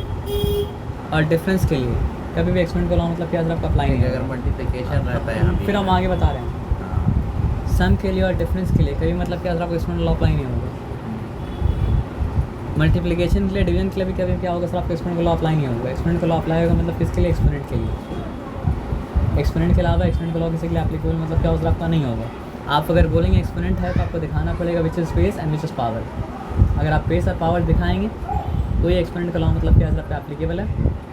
S2: और डिफरेंस के लिए कभी भी एक्सपेंड का लॉ मतलब क्या आपका अप्लाई नहीं
S3: अगर
S2: होगा।
S3: मल्टीप्लिकेशन रहता है यहाँ
S2: फिर हम आगे बता रहे हैं,
S3: हाँ।
S2: सम के लिए और डिफरेंस के लिए कभी मतलब क्या आपका एक्सपेंड लॉ अप्लाई नहीं होगा। मल्टीप्लिकेशन के लिए, डिवीजन के लिए भी कभी क्या होगा सर आपका एक्सपोनेंट का लॉ अप्लाई नहीं होगा। एक्सपोनेंट का लॉ अप्लाई होगा मतलब किसके लिए, एक्सपोनेंट के लिए। एक्सपोनेंट के अलावा एक्सपोनेंट का लॉ किसी के लिए एप्लीकेबल मतलब क्या होगा आपका नहीं होगा। आप अगर बोलेंगे एक्सपोनेंट है तो आपको दिखाना पड़ेगा which is base and which is power. अगर आप बेस और पावर दिखाएंगे तो ये एक्सपोनेंट का लॉ मतलब क्या आपका एप्लीकेबल है,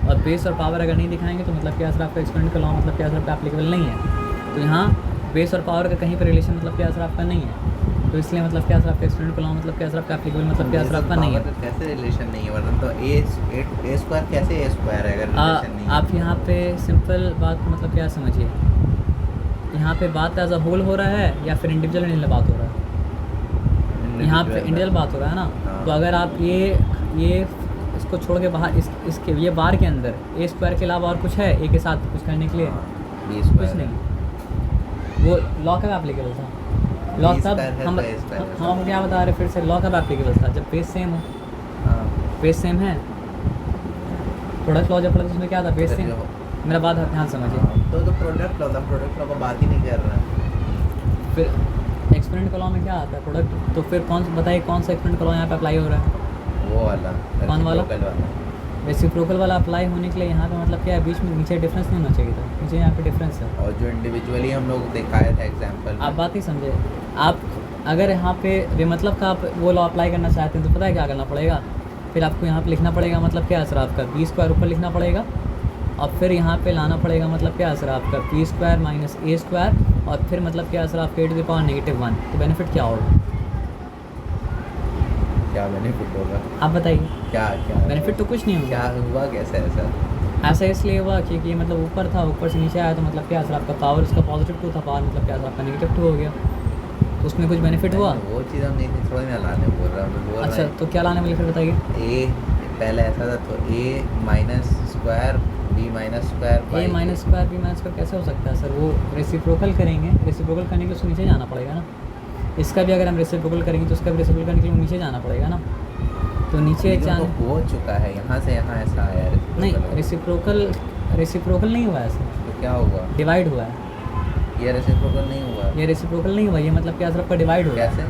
S2: और बेस और पावर अगर नहीं दिखाएंगे तो मतलब क्या आपका एक्सपोनेंट का लॉ मतलब क्या आपका एप्लीकेबल नहीं है। तो यहाँ बेस और पावर का कहीं पर रिलेशन मतलब क्या आपका नहीं है, तो इसलिए मतलब क्या आपका एक्सपोनेंट का लॉ मतलब क्या आपका एप्लीकेबल मतलब क्या आपका नहीं है।
S3: कैसे रिलेशन नहीं है, वरना तो a² कैसे a² है अगर रिलेशन नहीं है?
S2: आप यहाँ पे सिंपल बात को मतलब क्या समझिए, यहाँ पे बात एज अ होल हो रहा है या फिर इंडिविजुअल बात हो रहा है। यहाँ पे इंडिविजुअल बात हो रहा है ना,
S3: हाँ।
S2: तो अगर आप ये इसको छोड़ के बाहर इसके ये बार के अंदर a² के अलावा और कुछ है a के साथ कुछ करने के लिए,
S3: b²
S2: कुछ नहीं। वो लॉ कब एप्लीकेबल था, लॉ तब हम आपको क्या बता रहे फिर से, लॉ कब एप्लीकेबल था जब बेस सेम हो।
S3: हाँ।
S2: बेस सेम है, प्रोडक्ट लॉ जब पढ़ा उसमें क्या था, बेस सेम। मेरा बात ध्यान समझिए।
S3: तो प्रोडक्ट लॉ था, प्रोडक्ट लॉ का बात ही नहीं कर रहा।
S2: फिर एक्सपोनेंट का लॉ में क्या आता है, प्रोडक्ट। तो फिर बताइए कौन सा एक्सपोनेंट का लॉ यहाँ पे अप्लाई हो रहा है,
S3: वो वाला
S2: कौन वाला?
S3: reciprocal वाला।
S2: रेसिप्रोकल वाला अप्लाई होने के लिए यहाँ पे मतलब क्या है, बीच में नीचे डिफरेंस नहीं होना चाहिए था, नीचे यहाँ पे डिफरेंस है।
S3: और जो इंडिविजुअली हम लोग दिखाए थे एग्जांपल
S2: आप बात नहीं समझे। आप अगर यहाँ पे बेमतलब का आप वो लॉ अप्लाई करना चाहते हैं तो पता है क्या करना पड़ेगा, फिर आपको यहाँ पे लिखना पड़ेगा मतलब क्या असर आपका b² ऊपर लिखना पड़ेगा, और फिर यहाँ पे लाना पड़ेगा मतलब क्या असर आपका p² - a², और फिर मतलब क्या असर आपका a टू द पावर -1। तो बेनिफिट क्या होगा,
S3: क्या बेनिफिट होगा?
S2: आप बताइए।
S3: क्या
S2: बेनिफिट तो कुछ नहीं होगा।
S3: क्या हुआ कैसे ऐसा?
S2: ऐसा इसलिए हुआ क्योंकि ये मतलब ऊपर था, ऊपर से नीचे आया तो मतलब क्या असर आपका पावर उसका पॉजिटिव 2 था, पावर मतलब क्या असर आपका नेगेटिव 2 हो गया, तो उसमें कुछ बेनिफिट हुआ।
S3: वो चीज़ हम नहीं थोड़ी ना लाने बोल रहा हूँ, बोल
S2: अच्छा तो क्या लाने वाले फिर बताइए।
S3: ए पहले ऐसा था तो A minus square B minus square
S2: A minus square B minus square कैसे हो सकता है सर, वो रेसिप्रोकल करेंगे, रेसिप्रोकल करने के लिए उसको नीचे जाना पड़ेगा ना। इसका भी अगर हम रेसिप्रोकल करेंगे तो उसका भी रेसिप्रोकल करने के लिए नीचे जाना पड़ेगा ना, तो नीचे जाने
S3: हो चुका है, यहाँ से यहाँ ऐसा आया है
S2: नहीं, रेसिप्रोकल नहीं हुआ ऐसे,
S3: तो क्या हुआ,
S2: डिवाइड हुआ है।
S3: ये रेसिप्रोकल नहीं हुआ,
S2: ये रेसिप्रोकल नहीं हुआ, ये मतलब क्या आपका डिवाइड हो गया।
S3: कैसे?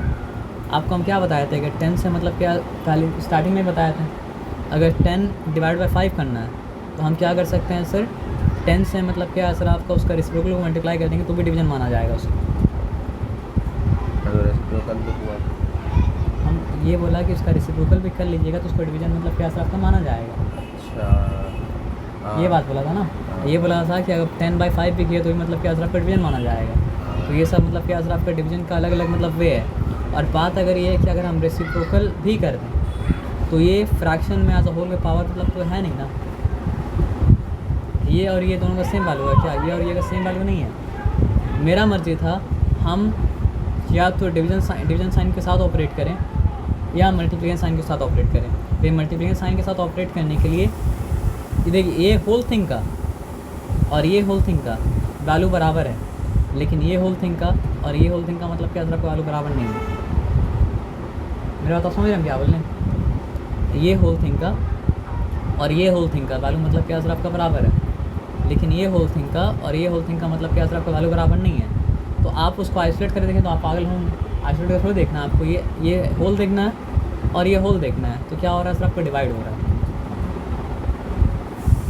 S2: आपको हम क्या बताए थे कि 10 से मतलब क्या पहले स्टार्टिंग में बताए थे, अगर 10 डिवाइड बाई 5 करना है तो हम क्या कर सकते हैं सर, 10 से मतलब क्या सर आपका उसका रेसिप्रोकल को मल्टीप्लाई कर देंगे तो भी डिवीजन माना जाएगा उसको।
S3: रेसिप्रोकल तो हुआ,
S2: हम ये बोला कि उसका रेसिप्रोकल भी कर लीजिएगा तो उसको डिवीजन मतलब क्या सर आपका माना जाएगा।
S3: अच्छा
S2: ये बात बोला था ना, ये बोला था कि अगर 10/5 भी किया तो भी मतलब क्या सर आपका डिवीजन माना जाएगा। तो ये सब मतलब क्या सर आपका डिवीजन का अलग अलग मतलब वे है। और बात अगर ये है कि अगर हम रेसिप्रोकल भी कर दें तो ये फ्रैक्शन में एज अ होल में पावर मतलब तो है नहीं ना, ये और ये दोनों का सेम वैल्यू है क्या, ये और ये का सेम वैल्यू नहीं है। मेरा मर्जी था हम या तो डिवीजन साइन के साथ ऑपरेट करें या मल्टीप्लिकेशन साइन के साथ ऑपरेट करें। तो ये मल्टीप्लिकेशन साइन के साथ ऑपरेट करने के लिए देखिए ये होल थिंग का और ये होल थिंग का वैल्यू बराबर है, लेकिन ये होल थिंग का और ये होल थिंग का मतलब क्या तरह का वैल्यू बराबर नहीं है। मेरा बात समझ रहे हम क्या बोल रहे हैं, ये होल थिंग का और ये होल थिंग का वैल्यू मतलब क्या आपका बराबर है, लेकिन ये होल थिंग का और ये होल थिंग का मतलब क्या आपका वैल्यू बराबर नहीं है। तो आप उसको आइसोलेट करके देखें तो आप पागल होंगे, आइसोलेट करके थोड़ी देखना है आपको, ये होल देखना है और ये होल देखना है, तो क्या हो रहा है सर आपका डिवाइड हो रहा है।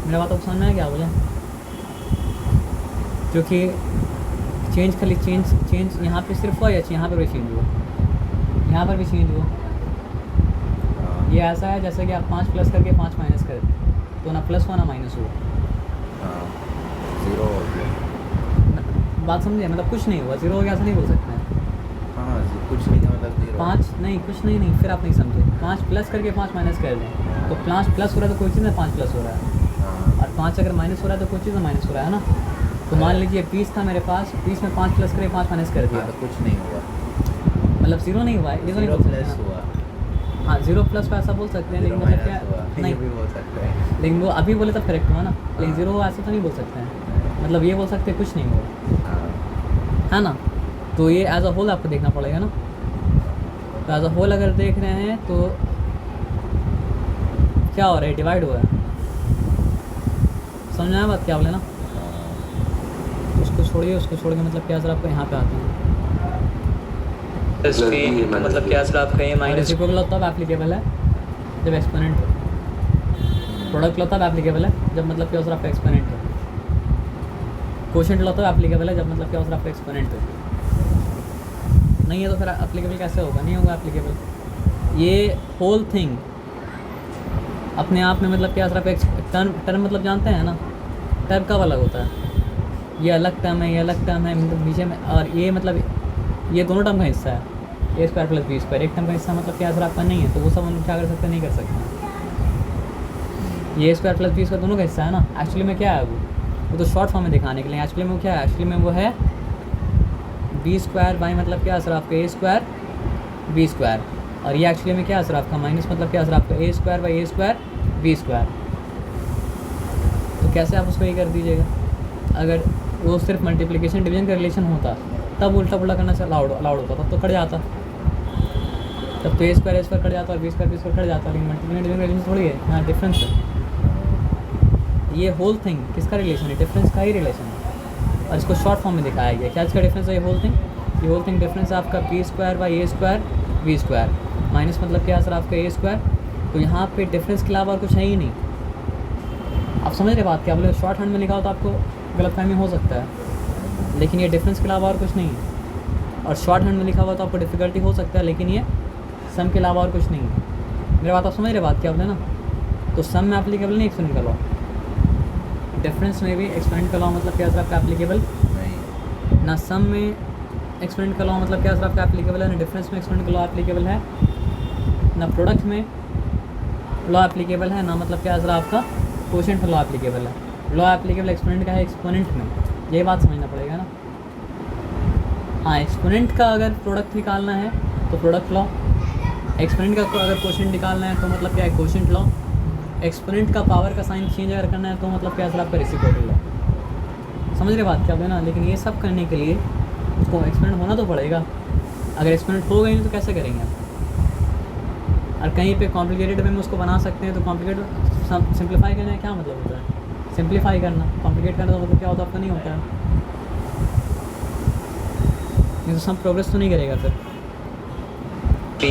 S2: मेरा बात आपको समझ में है क्या बोले, क्योंकि चेंज खाली चेंज यहाँ पे सिर्फ हुआ या यहाँ पर भी चेंज हुआ, यहाँ पर भी चेंज हुआ। ये ऐसा है जैसे कि आप 5 प्लस करके 5 माइनस कर दें तो ना प्लस हुआ ना माइनस हुआ,
S3: जीरो हो गया।
S2: बात समझिए, मतलब कुछ नहीं हुआ, जीरो हो गया ऐसा नहीं बोल सकते हैं।
S3: हाँ कुछ नहीं का मतलब जीरो,
S2: 5 नहीं कुछ नहीं फिर आप नहीं समझे, 5 प्लस करके 5 माइनस कर दें तो 5 प्लस हो रहा है तो कोई चीज़ में 5 प्लस हो रहा है, और 5 अगर माइनस हो रहा है तो कोई चीज़ में माइनस हो रहा है ना। तो मान लीजिए 20 था मेरे पास, 20 में 5 प्लस करके 5 माइनस कर दिया
S3: तो कुछ नहीं हुआ,
S2: मतलब जीरो नहीं हुआ है, ये तो नहीं
S3: जीरो
S2: बोल
S3: प्लस
S2: सकते
S3: हुआ,
S2: हाँ 0 प्लस का ऐसा बोल सकते हैं, लेकिन
S3: जीरो
S2: मतलब
S3: माइनस हुआ,
S2: क्या नहीं,
S3: ये भी बोल सकते हैं।
S2: लेकिन वो अभी बोले तब करेक्ट हुआ ना, लेकिन जीरो हुआ ऐसा तो नहीं बोल सकते हैं, मतलब ये बोल सकते हैं कुछ नहीं हुआ
S3: हाँ,
S2: है ना। तो ये एज अ होल आपको देखना पड़ेगा ना, तो एज अ होल अगर देख रहे हैं तो क्या हो रहा है, डिवाइड हुआ है। समझ में आया बात क्या बोले ना, उसको छोड़िए, उसको छोड़ के मतलब क्या सर आपको यहाँ पे आते हैं
S1: मतलब क्या सर आपका ये माइनस
S2: रेसिप्रोकल लॉ तब एप्लीकेबल है जब एक्सपोनेंट हो, प्रोडक्ट लॉ तब एप्लीकेबल है जब मतलब क्या सर आपका एक्सपोनेंट हो, कोशेंट लॉ तब एप्लीकेबल है जब मतलब क्या सर आपका एक्सपोनेंट हो। नहीं है तो फिर एप्लीकेबल कैसे होगा, नहीं होगा एप्लीकेबल। ये होल थिंग अपने आप में मतलब क्या सर आपका टर्म मतलब जानते हैं ना, टर्म कब अलग होता है, ये अलग टर्म है, ये अलग टर्म है मतलब बीच में, और ये मतलब ये दोनों टर्म का हिस्सा है, ए स्क्वायर प्लस बी स्क्वायर, एक टर्म का हिस्सा मतलब क्या सर आपका नहीं है, तो वो सब हम क्या कर सकते हैं, नहीं कर सकते। ये स्क्वायर प्लस बी स्क्वायर दोनों का हिस्सा है ना, एक्चुअली में क्या है वो तो शॉर्ट फॉर्म में दिखाने के लिए, एक्चुअली में वो क्या है, एक्चुअली में वो है बी स्क्वायर बाई मतलब क्या सर आपका ए स्क्वायर बी स्क्वायर, और ये एक्चुअली में क्या सर आपका माइनस मतलब क्या सर आपका A square by A square B square. तो कैसे आप उसको ये कर दीजिएगा, अगर वो सिर्फ मल्टीप्लिकेशन डिवीजन का रिलेशन होता तब उल्टा पुल्टा करना अलाउड होता, तब तो कट जाता, तब तो ए स्क्वायर कट जाता और बी स्क्वायर कट जाता, लेकिन मल्टीप्लिकेशन डिवीजन का रिलेशन थोड़ी है, यहाँ डिफरेंस है। ये होल थिंग किसका रिलेशन है, डिफरेंस का ही रिलेशन है, और इसको शॉर्ट फॉर्म में दिखाया गया। क्या इसका डिफरेंस है, ये होल थिंग डिफरेंस है आपका b square by A square B square, minus मतलब क्या सर आपका ए स्क्वायर। तो यहाँ पे डिफरेंस के अलावा और कुछ है ही नहीं। आप समझ रहे बात क्या बोले, शॉर्ट हैंड में लिखा हो तो आपको गलतफहमी हो सकता है, लेकिन ये डिफरेंस के अलावा और कुछ नहीं है, और शॉर्ट हैंड में लिखा हुआ तो आपको डिफ़िकल्टी हो सकता है, लेकिन ये सम के अलावा और कुछ नहीं है। मेरी बात आप समझ रहे बात क्या बोले ना, तो सम में एप्लीकेबल नहीं एक्सपोनेंट का लॉ, डिफरेंस में भी एक्सपोनेंट का लॉ मतलब क्या सर आपका एप्लीकेबल
S3: नहीं,
S2: ना सम में एक्सपोनेंट का लॉ मतलब क्या सर आपका एप्लीकेबल है, ना डिफरेंस में एक्सपोनेंट का लॉ एप्लीकेबल है, ना प्रोडक्ट में लॉ एप्लीकेबल है, ना मतलब क्या सर आपका कोशेंट लॉ एप्लीकेबल है। लॉ एप्लीकेबल एक्सपोनेंट का है एक्सपोनेंट में, ये बात समझना पड़ेगा ना। हाँ, एक्सपोनेंट का अगर प्रोडक्ट निकालना है तो प्रोडक्ट लॉ, एक्सपोनेंट का अगर कोशेंट निकालना है तो मतलब क्या है कोशेंट लॉ, एक्सपोनेंट का पावर का साइन चेंज अगर करना है तो मतलब क्या है सर आपका रेसिप्रोकल लॉ। समझ रहे बात क्या है ना। लेकिन ये सब करने के लिए उसको एक्सपोनेंट होना तो पड़ेगा। अगर एक्सपोनेंट हो गई नहीं तो कैसे करेंगे आप। और कहीं पे कॉम्प्लिकेटेड वे में उसको बना सकते हैं तो कॉम्प्लिकेटेड सिंप्लीफाई करने का क्या मतलब होता है, सिंप्लीफाई करना। कॉम्प्लिकेट करना तो मतलब क्या होता है आपका नहीं होता है, नहीं तो सब प्रोग्रेस तो नहीं करेगा फिर।
S1: p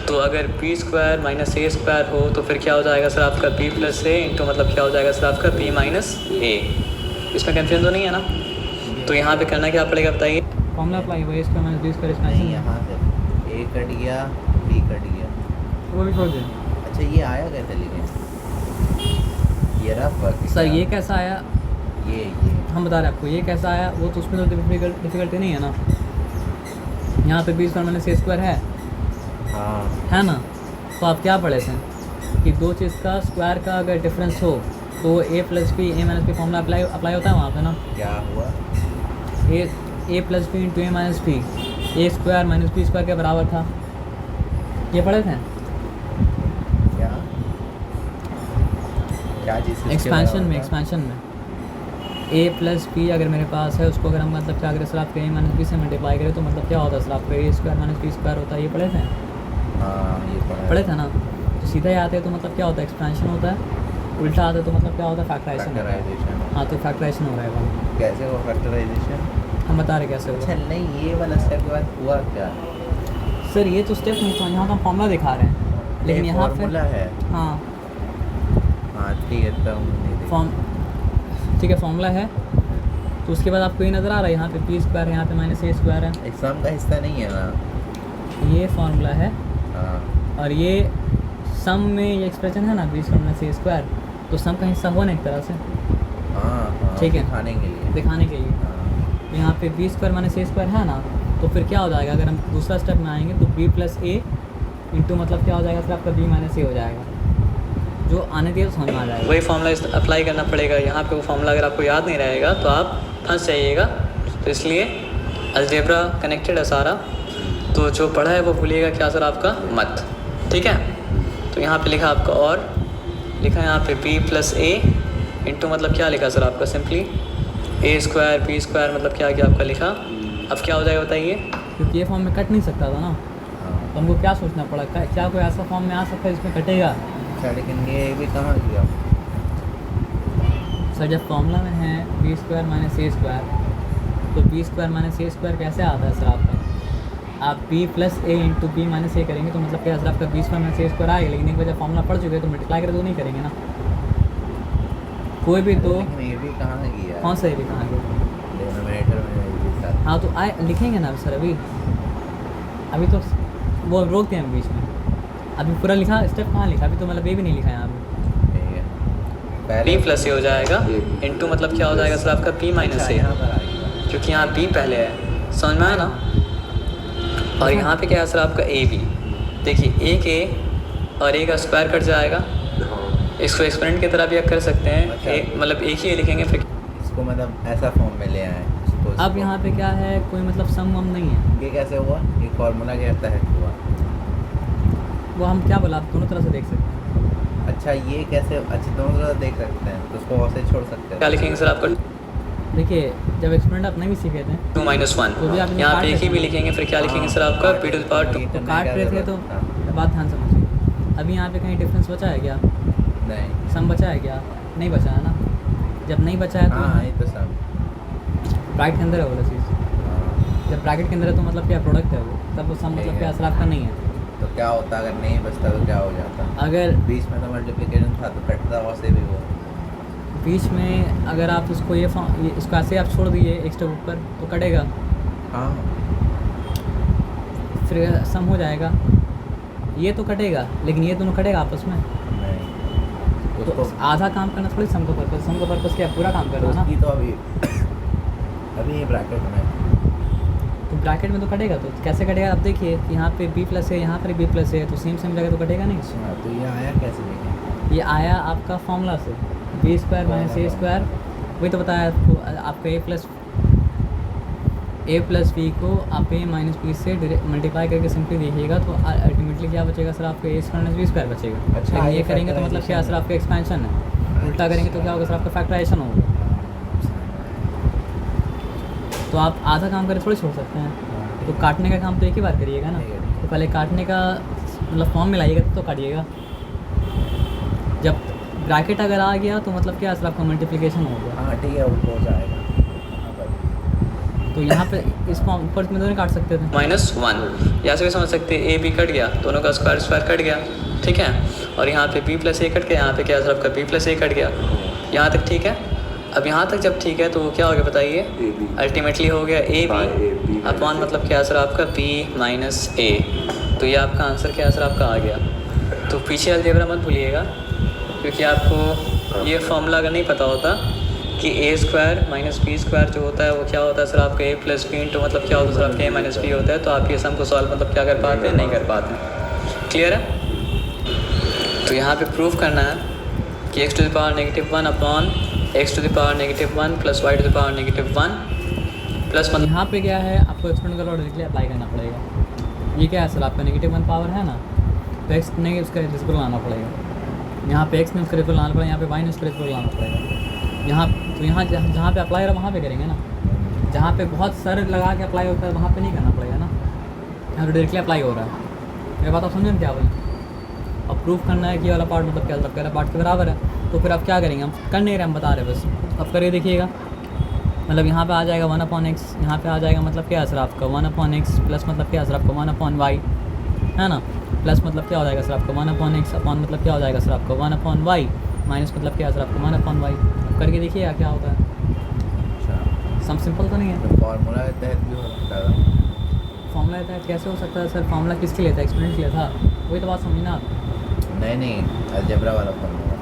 S1: तो अगर p square minus a square हो तो फिर क्या हो जाएगा सर आपका p प्लस a इंटू मतलब क्या हो जाएगा सर आपका p माइनस a। इसमें कन्फ्यूजन तो नहीं है ना। तो यहाँ पे करना क्या पड़ेगा बताइए।
S2: फॉर्मूला अप्लाई हुआ इसका माइनस बी स्क्वायर
S3: नहीं,
S2: एक्सपेंशन
S3: यहाँ से ए कट गया, बी कट गया।
S2: वो भी छोड़ दें।
S3: अच्छा, ये आया कैसे लिखे? ये रहा फर्क
S2: सर ये कैसा आया
S3: ये
S2: हम बता रहे हैं आपको, ये कैसा आया वो तो उसमें तो डिफिकल्टी नहीं है ना। यहाँ पे बी स्क्वायर माइनस ए स्क्वायर
S3: हाँ
S2: है ना। तो आप क्या पढ़े थे कि दो चीज़ का स्क्वायर का अगर डिफरेंस हो तो ए प्लस बी ए माइनस बी फॉर्मूला अप्लाई होता है वहाँ पे ना।
S3: क्या हुआ?
S2: ए प्लस बी इंटू ए माइनस बी, ए स्क्वायर माइनस बी स्क्वायर के बराबर था, ये पढ़े थे।
S3: क्या क्या चीज़?
S2: एक्सपेंशन में ए प्लस बी अगर मेरे पास है उसको अगर हम मतलब क्या करें सर आपके ए माइनस बी से मल्टीप्लाई करें तो मतलब क्या होता है सर आपका A square minus B square होता है, ये पढ़े थे।
S3: हाँ, ये
S2: पढ़े थे ना। तो सीधा ही आते हैं तो मतलब क्या होता है एक्सपेंशन होता है, उल्टा आता है तो मतलब क्या होता है फैक्टराइजेशन। हाँ, तो फैक्टराइजेशन हो रहा है वो।
S3: कैसे हो फैक्टराइजेशन?
S2: हम बता रहे कैसे
S3: अच्छा,
S2: होगा
S3: नहीं, ये वाला स्टेप के बाद हुआ क्या?
S2: सर। ये तो स्टेप नहीं था, यहाँ तो हम फॉर्मूला दिखा रहे हैं लेकिन
S3: ये
S2: यहाँ
S3: फॉर्मूला
S2: पे
S3: है।
S2: हाँ
S3: ठीक है, तो नहीं देखा।
S2: ठीक है फॉर्मूला है। तो उसके बाद आपको ये नज़र आ रहा है यहाँ पे पी स्क्वायर है, यहाँ पे माइनस ए स्क्वायर है।
S3: एग्जाम का हिस्सा नहीं है ना।
S2: ये फार्मूला है
S3: हाँ,
S2: और ये सम में ये एक्सप्रेशन है ना बी स्क्वायर माइनस ए स्क्वायर, तो सम का हिस्सा हुआ ना एक तरह से
S3: हाँ,
S2: ठीक है,
S3: दिखाने के लिए।
S2: दिखाने के लिए।
S3: हाँ,
S2: तो यहाँ पे बी स्क्वायर माइनस ए स्क्वायर है ना, तो फिर क्या हो जाएगा अगर हम दूसरा स्टेप में आएंगे तो बी प्लस ए इंटू मतलब क्या हो जाएगा फिर आपका बी माइनस ए हो जाएगा, जो आने दिए तो समझ में आ जाएगा।
S1: वही फॉर्मूला अप्लाई करना पड़ेगा यहाँ पे। वो फॉर्मूला अगर आपको याद नहीं रहेगा तो आप फंस जाइएगा। तो इसलिए अलजेब्रा कनेक्टेड है सारा, तो जो पढ़ा है वो भूलिएगा क्या सर आपका मत। ठीक है, तो यहाँ पे लिखा आपका और लिखा है यहाँ पे बी प्लस ए इंटू मतलब क्या लिखा सर आपका सिंपली ए स्क्वायर बी स्क्वायर मतलब क्या क्या आपका लिखा। अब क्या हो जाएगा बताइए।
S2: क्योंकि ये फॉर्म में कट नहीं सकता था ना,
S3: हाँ।
S2: तो हमको क्या सोचना पड़ा क्या कोई ऐसा फॉर्म में आ सकता है जिसमें कटेगा।
S3: अच्छा, लेकिन ये भी कहाँ किया?
S2: सर जब फॉर्मूला में है बी स्क्वायर माइनस ए स्क्वायर, तो बी स्क्वायर माइनस ए स्क्वायर कैसे आता है सर आपका, आप बी प्लस ए इंटू बी माइनस ए करेंगे तो मतलब क्या सर आपका बी स्क्वायर माइनस ए स्क्वायर आएगा। लेकिन एक बार जब फॉर्मूला पढ़ चुके तो मल्टीप्लाई करें तो नहीं करेंगे ना कोई भी। तो
S3: लेकिन ये भी कहाँ किया?
S2: कौन सा ये भी कहाँ गया?
S3: डिनोमिनेटर में ये भी था।
S2: हाँ तो आए लिखेंगे ना सर। अभी तो वो रोकते हैं बीच में। अभी पूरा लिखा स्टेप कहाँ लिखा, अभी तो मतलब ये भी नहीं लिखा है यहाँ पे।
S3: ठीक है,
S1: बी प्लस ए हो जाएगा इंटू मतलब क्या हो जाएगा सर आपका बी माइनस
S3: अच्छा,
S1: ए,
S3: यहाँ पर आ गया।
S1: क्योंकि यहाँ बी पहले है, समझ में आया ना। और यहाँ पे क्या है सर आपका ए बी। देखिए एक ए और ए का स्क्वायर कट जाएगा, इसको एक्सपोनेंट की तरह भी आप कर सकते हैं।
S3: अच्छा।
S1: मतलब एक ही लिखेंगे फिर
S3: इसको मतलब ऐसा फॉर्म में ले आए इसको।
S2: अब यहाँ पे क्या है कोई मतलब सम वम नहीं है।
S3: ये कैसे हुआ? ये फॉर्मूला के तहत हुआ।
S2: वो हम क्या बोला आप दोनों तरह से देख सकते हैं।
S3: अच्छा, ये कैसे? अच्छा, दोनों तरह देख सकते हैं, तो उसको वैसे छोड़ सकते
S1: क्या
S3: हैं।
S1: लिखेंगे सर आपका
S2: देखिए जब एक्सपेरिमेंट आप नहीं भी सीखे थे
S1: 2 माइनस 1,
S2: तो भी आप
S1: यहाँ पे
S2: काट
S1: एक ही भी
S2: लेते हैं।
S1: लिखेंगे फिर क्या लिखेंगे सर आपका पी टू द पावर 2।
S2: तो काट रहे थे तो बात ध्यान समझिए। अभी यहाँ पे कहीं डिफरेंस बचा है क्या,
S3: नहीं।
S2: सम बचा है क्या? नहीं बचा है ना। जब नहीं बचा है तो
S3: हाँ, ये तो सब।
S2: ब्रैकेट के अंदर है वो वाला चीज़।
S3: हाँ,
S2: जब ब्रैकेट के अंदर है तो मतलब क्या प्रोडक्ट है वो, तब वो सम मतलब क्या असर आपका नहीं है।
S3: तो क्या होता अगर नहीं बचता तो क्या हो जाता?
S2: अगर
S3: बीच में तो मल्टीप्लिकेशन था तो कटता वैसे भी वो।
S2: बीच में अगर आप उसको ये इसको ऐसे आप छोड़ दिए एक स्टेप ऊपर तो कटेगा,
S3: हाँ,
S2: फिर सम हो जाएगा। ये तो कटेगा लेकिन ये दोनों कटेगा आपस में।
S3: नहीं।
S2: तो
S3: उसको
S2: आधा काम करना थोड़ी सम का पर्पस क्या है, पूरा काम करना ना।
S3: उसकी तो अभी अभी ये ब्रैकेट में।
S2: तो ब्रैकेट में तो कटेगा, तो कैसे कटेगा आप देखिए। यहाँ पे बी प्लस है, यहाँ पर बी प्लस है, तो सेम जगह तो कटेगा नहीं।
S3: हाँ, तो ये आया कैसे देखें?
S2: ये आया आपका फॉर्मूला से बी स्क्वायर माइनस ए स्क्वायर, वही तो बताया आपको। आपका ए प्लस बी को आप ए माइनस बी से मल्टीप्लाई करके सिंपली देखिएगा तो अल्टीमेटली क्या बचेगा सर, आपका A square minus B square बचेगा।
S3: अच्छा,
S2: लेकिन ये
S3: ये
S2: करेंगे तो मतलब क्या सर, आपका एक्सपेंशन है। उल्टा करेंगे तो क्या होगा सर, आपका फैक्टराइजेशन होगा। तो आप आधा काम करके थोड़ी छोड़ सकते हैं। तो काटने का काम तो एक ही बार करिएगा ना। तो पहले काटने का मतलब फॉर्म मिलाइएगा तो काटिएगा। जब ब्रैकेट अगर आ गया तो मतलब क्या सर, आपका मल्टीप्लिकेशन हो गया।
S3: हाँ ठीक है, वो हो जाएगा। हाँ भाई,
S2: तो यहाँ पे इस फॉर्म ऊपर में दोनों काट सकते थे।
S1: -1 यहाँ से भी समझ सकते हैं, ए बी कट गया, दोनों का स्क्वायर स्क्वायर कट गया, ठीक है। और यहाँ पे बी प्लस ए कट गया, यहाँ पे क्या सर आपका बी प्लस ए कट गया। यहाँ तक ठीक है। अब यहाँ तक जब ठीक है तो वो क्या हो गया बताइए,
S4: AB
S1: अल्टीमेटली हो गया ए बी अपॉन मतलब क्या सर आपका बी माइनस ए। तो ये आपका आंसर क्या सर आपका आ गया। तो पीछे अलजेब्रा मत भूलिएगा, क्योंकि आपको ये फॉर्मूला अगर नहीं पता होता कि ए स्क्वायर माइनस बी स्क्वायर जो होता है वो क्या होता है सर आपका ए प्लस बी इंटू मतलब क्या होता है सर आपका ए माइनस बी होता है, तो आप ये सम को सॉल्व मतलब क्या कर पाते हैं, नहीं कर पाते हैं। क्लियर है। तो यहाँ पे प्रूफ करना है कि x to the power -1 upon x to the power -1 plus y to the power -1 plus मतलब
S2: यहाँ पे क्या है, आपको एक्सपोनेंशियल लॉ डायरेक्टली अप्लाई करना पड़ेगा। ये क्या है सर, आपका -1 पावर है ना, तो एक्स नहीं उसका रेसिप्रोकल लाना पड़ेगा। यहाँ पे एक्स ने उसका रेसिप्रोकल लाना पड़ेगा, यहाँ पे वाई ने उसका रेसिप्रोकल लाना पड़ेगा। यहाँ तो यहाँ जहाँ पे अप्लाई हो रहा है वहाँ पे करेंगे ना। जहाँ पे बहुत सरल लगा के अप्लाई होता है वहाँ पे नहीं करना पड़ेगा ना, यहाँ तो डायरेक्टली अप्लाई हो रहा है। मेरी बात आप समझें क्या बोलें। अब प्रूफ करना है कि वाला पार्ट मतलब क्या वाला पार्ट के बराबर है, तो फिर आप क्या करेंगे, हम कर नहीं रहे, हम बता रहे बस। अब करिए देखिएगा, मतलब यहाँ पे आ जाएगा 1/x, यहाँ पे आ जाएगा मतलब क्या है सर आपका 1/x प्लस मतलब क्या है सर आपका 1/y, है ना। प्लस मतलब क्या हो जाएगा सर आपका 1/x अपॉन मतलब क्या हो जाएगा सर आपका 1/y माइनस मतलब क्या है सर आपका 1/y। करके देखिए क्या होता है।
S3: अच्छा,
S2: सम सिंपल तो नहीं है।
S3: तो फॉर्मूला के तहत भी हो सकता था।
S2: फॉर्मूला के तहत कैसे हो सकता है सर, फॉर्मूला किसके लिए था, एक्सपेरिमेंट के लिए था, वही तो बात समझना आप।
S3: नहीं, अलजेब्रा वाला फॉर्मूला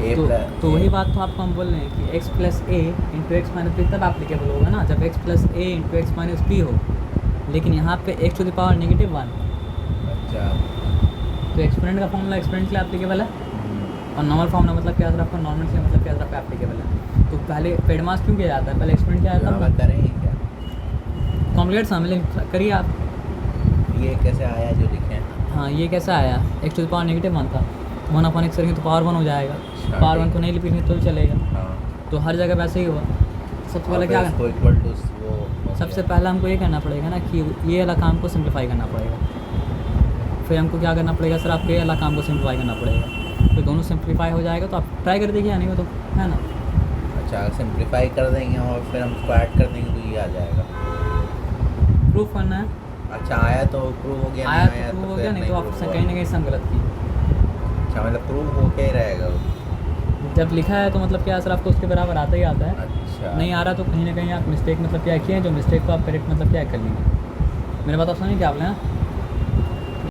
S3: ए प्लस
S2: तो वही बात तो आपको हम बोल रहे हैं कि x प्लस ए इंटू एक्स माइनस बी तब एप्लीकेबल होगा ना, जब x प्लस ए इंटू एक्स माइनस बी हो। लेकिन यहाँ पे x टू द पावर -1,
S3: अच्छा,
S2: तो एक्सपोनेंट का फॉर्मूला एक्सपोनेंट के लिए एप्लीकेबल है, और नॉर्मल फॉर्मूला मतलब क्या सर आपका नॉर्मल के लिए मतलब क्या सर आपका एप्लीकेबल है। तो पहले पेड मास क्यों किया जाता है, पहले एक्सपोनेंट क्या आता
S3: यहाँ
S2: है,
S3: करेंगे क्या,
S2: कॉम्प्लिकेट शामिल करिए आप।
S3: ये कैसे आया जो लिखे हैं।
S2: हाँ, ये कैसा आया, x टू द पावर -1 था, 1/x करेंगे तो पावर 1 हो जाएगा, पावर 1 को नहीं लिखेंगे तो भी चलेगा।
S3: हाँ,
S2: तो हर जगह वैसे ही हुआ। सबसे पहले क्या
S3: इसको इक्वल टू वो हो
S2: सबसे
S3: गया।
S2: पहले हमको ये करना पड़ेगा ना कि ये वाला काम को सिंप्लीफाई करना पड़ेगा। फिर हमको क्या करना पड़ेगा सर, आपको ये वाला काम को सिंप्लीफाई करना पड़ेगा। तो दोनों सिंप्लीफाई हो जाएगा तो आप ट्राई कर देखिए, नहीं हो तो, है ना।
S3: अच्छा, सिंप्लीफाई कर देंगे और फिर हम उसको ऐड कर देंगे तो ये आ जाएगा।
S2: प्रूफ करना है,
S3: अच्छा, आया तो प्रूव हो गया,
S2: आया
S3: नहीं आया
S2: तो प्रूफ हो
S3: फिर
S2: गया, नहीं तो आप
S3: prove हुआ।
S2: कहीं ना कहीं सम गलत की।
S3: अच्छा, मतलब प्रूव होके ही रहेगा वो।
S2: जब लिखा है तो मतलब क्या सर आपको उसके बराबर आता ही आता है।
S3: अच्छा,
S2: नहीं आ रहा तो कहीं ना कहीं आप मिस्टेक मतलब क्या किए हैं, जो मिस्टेक को आप करेक्ट मतलब क्या कर लेंगे। मेरे बात आप समझिए क्या बोले हैं।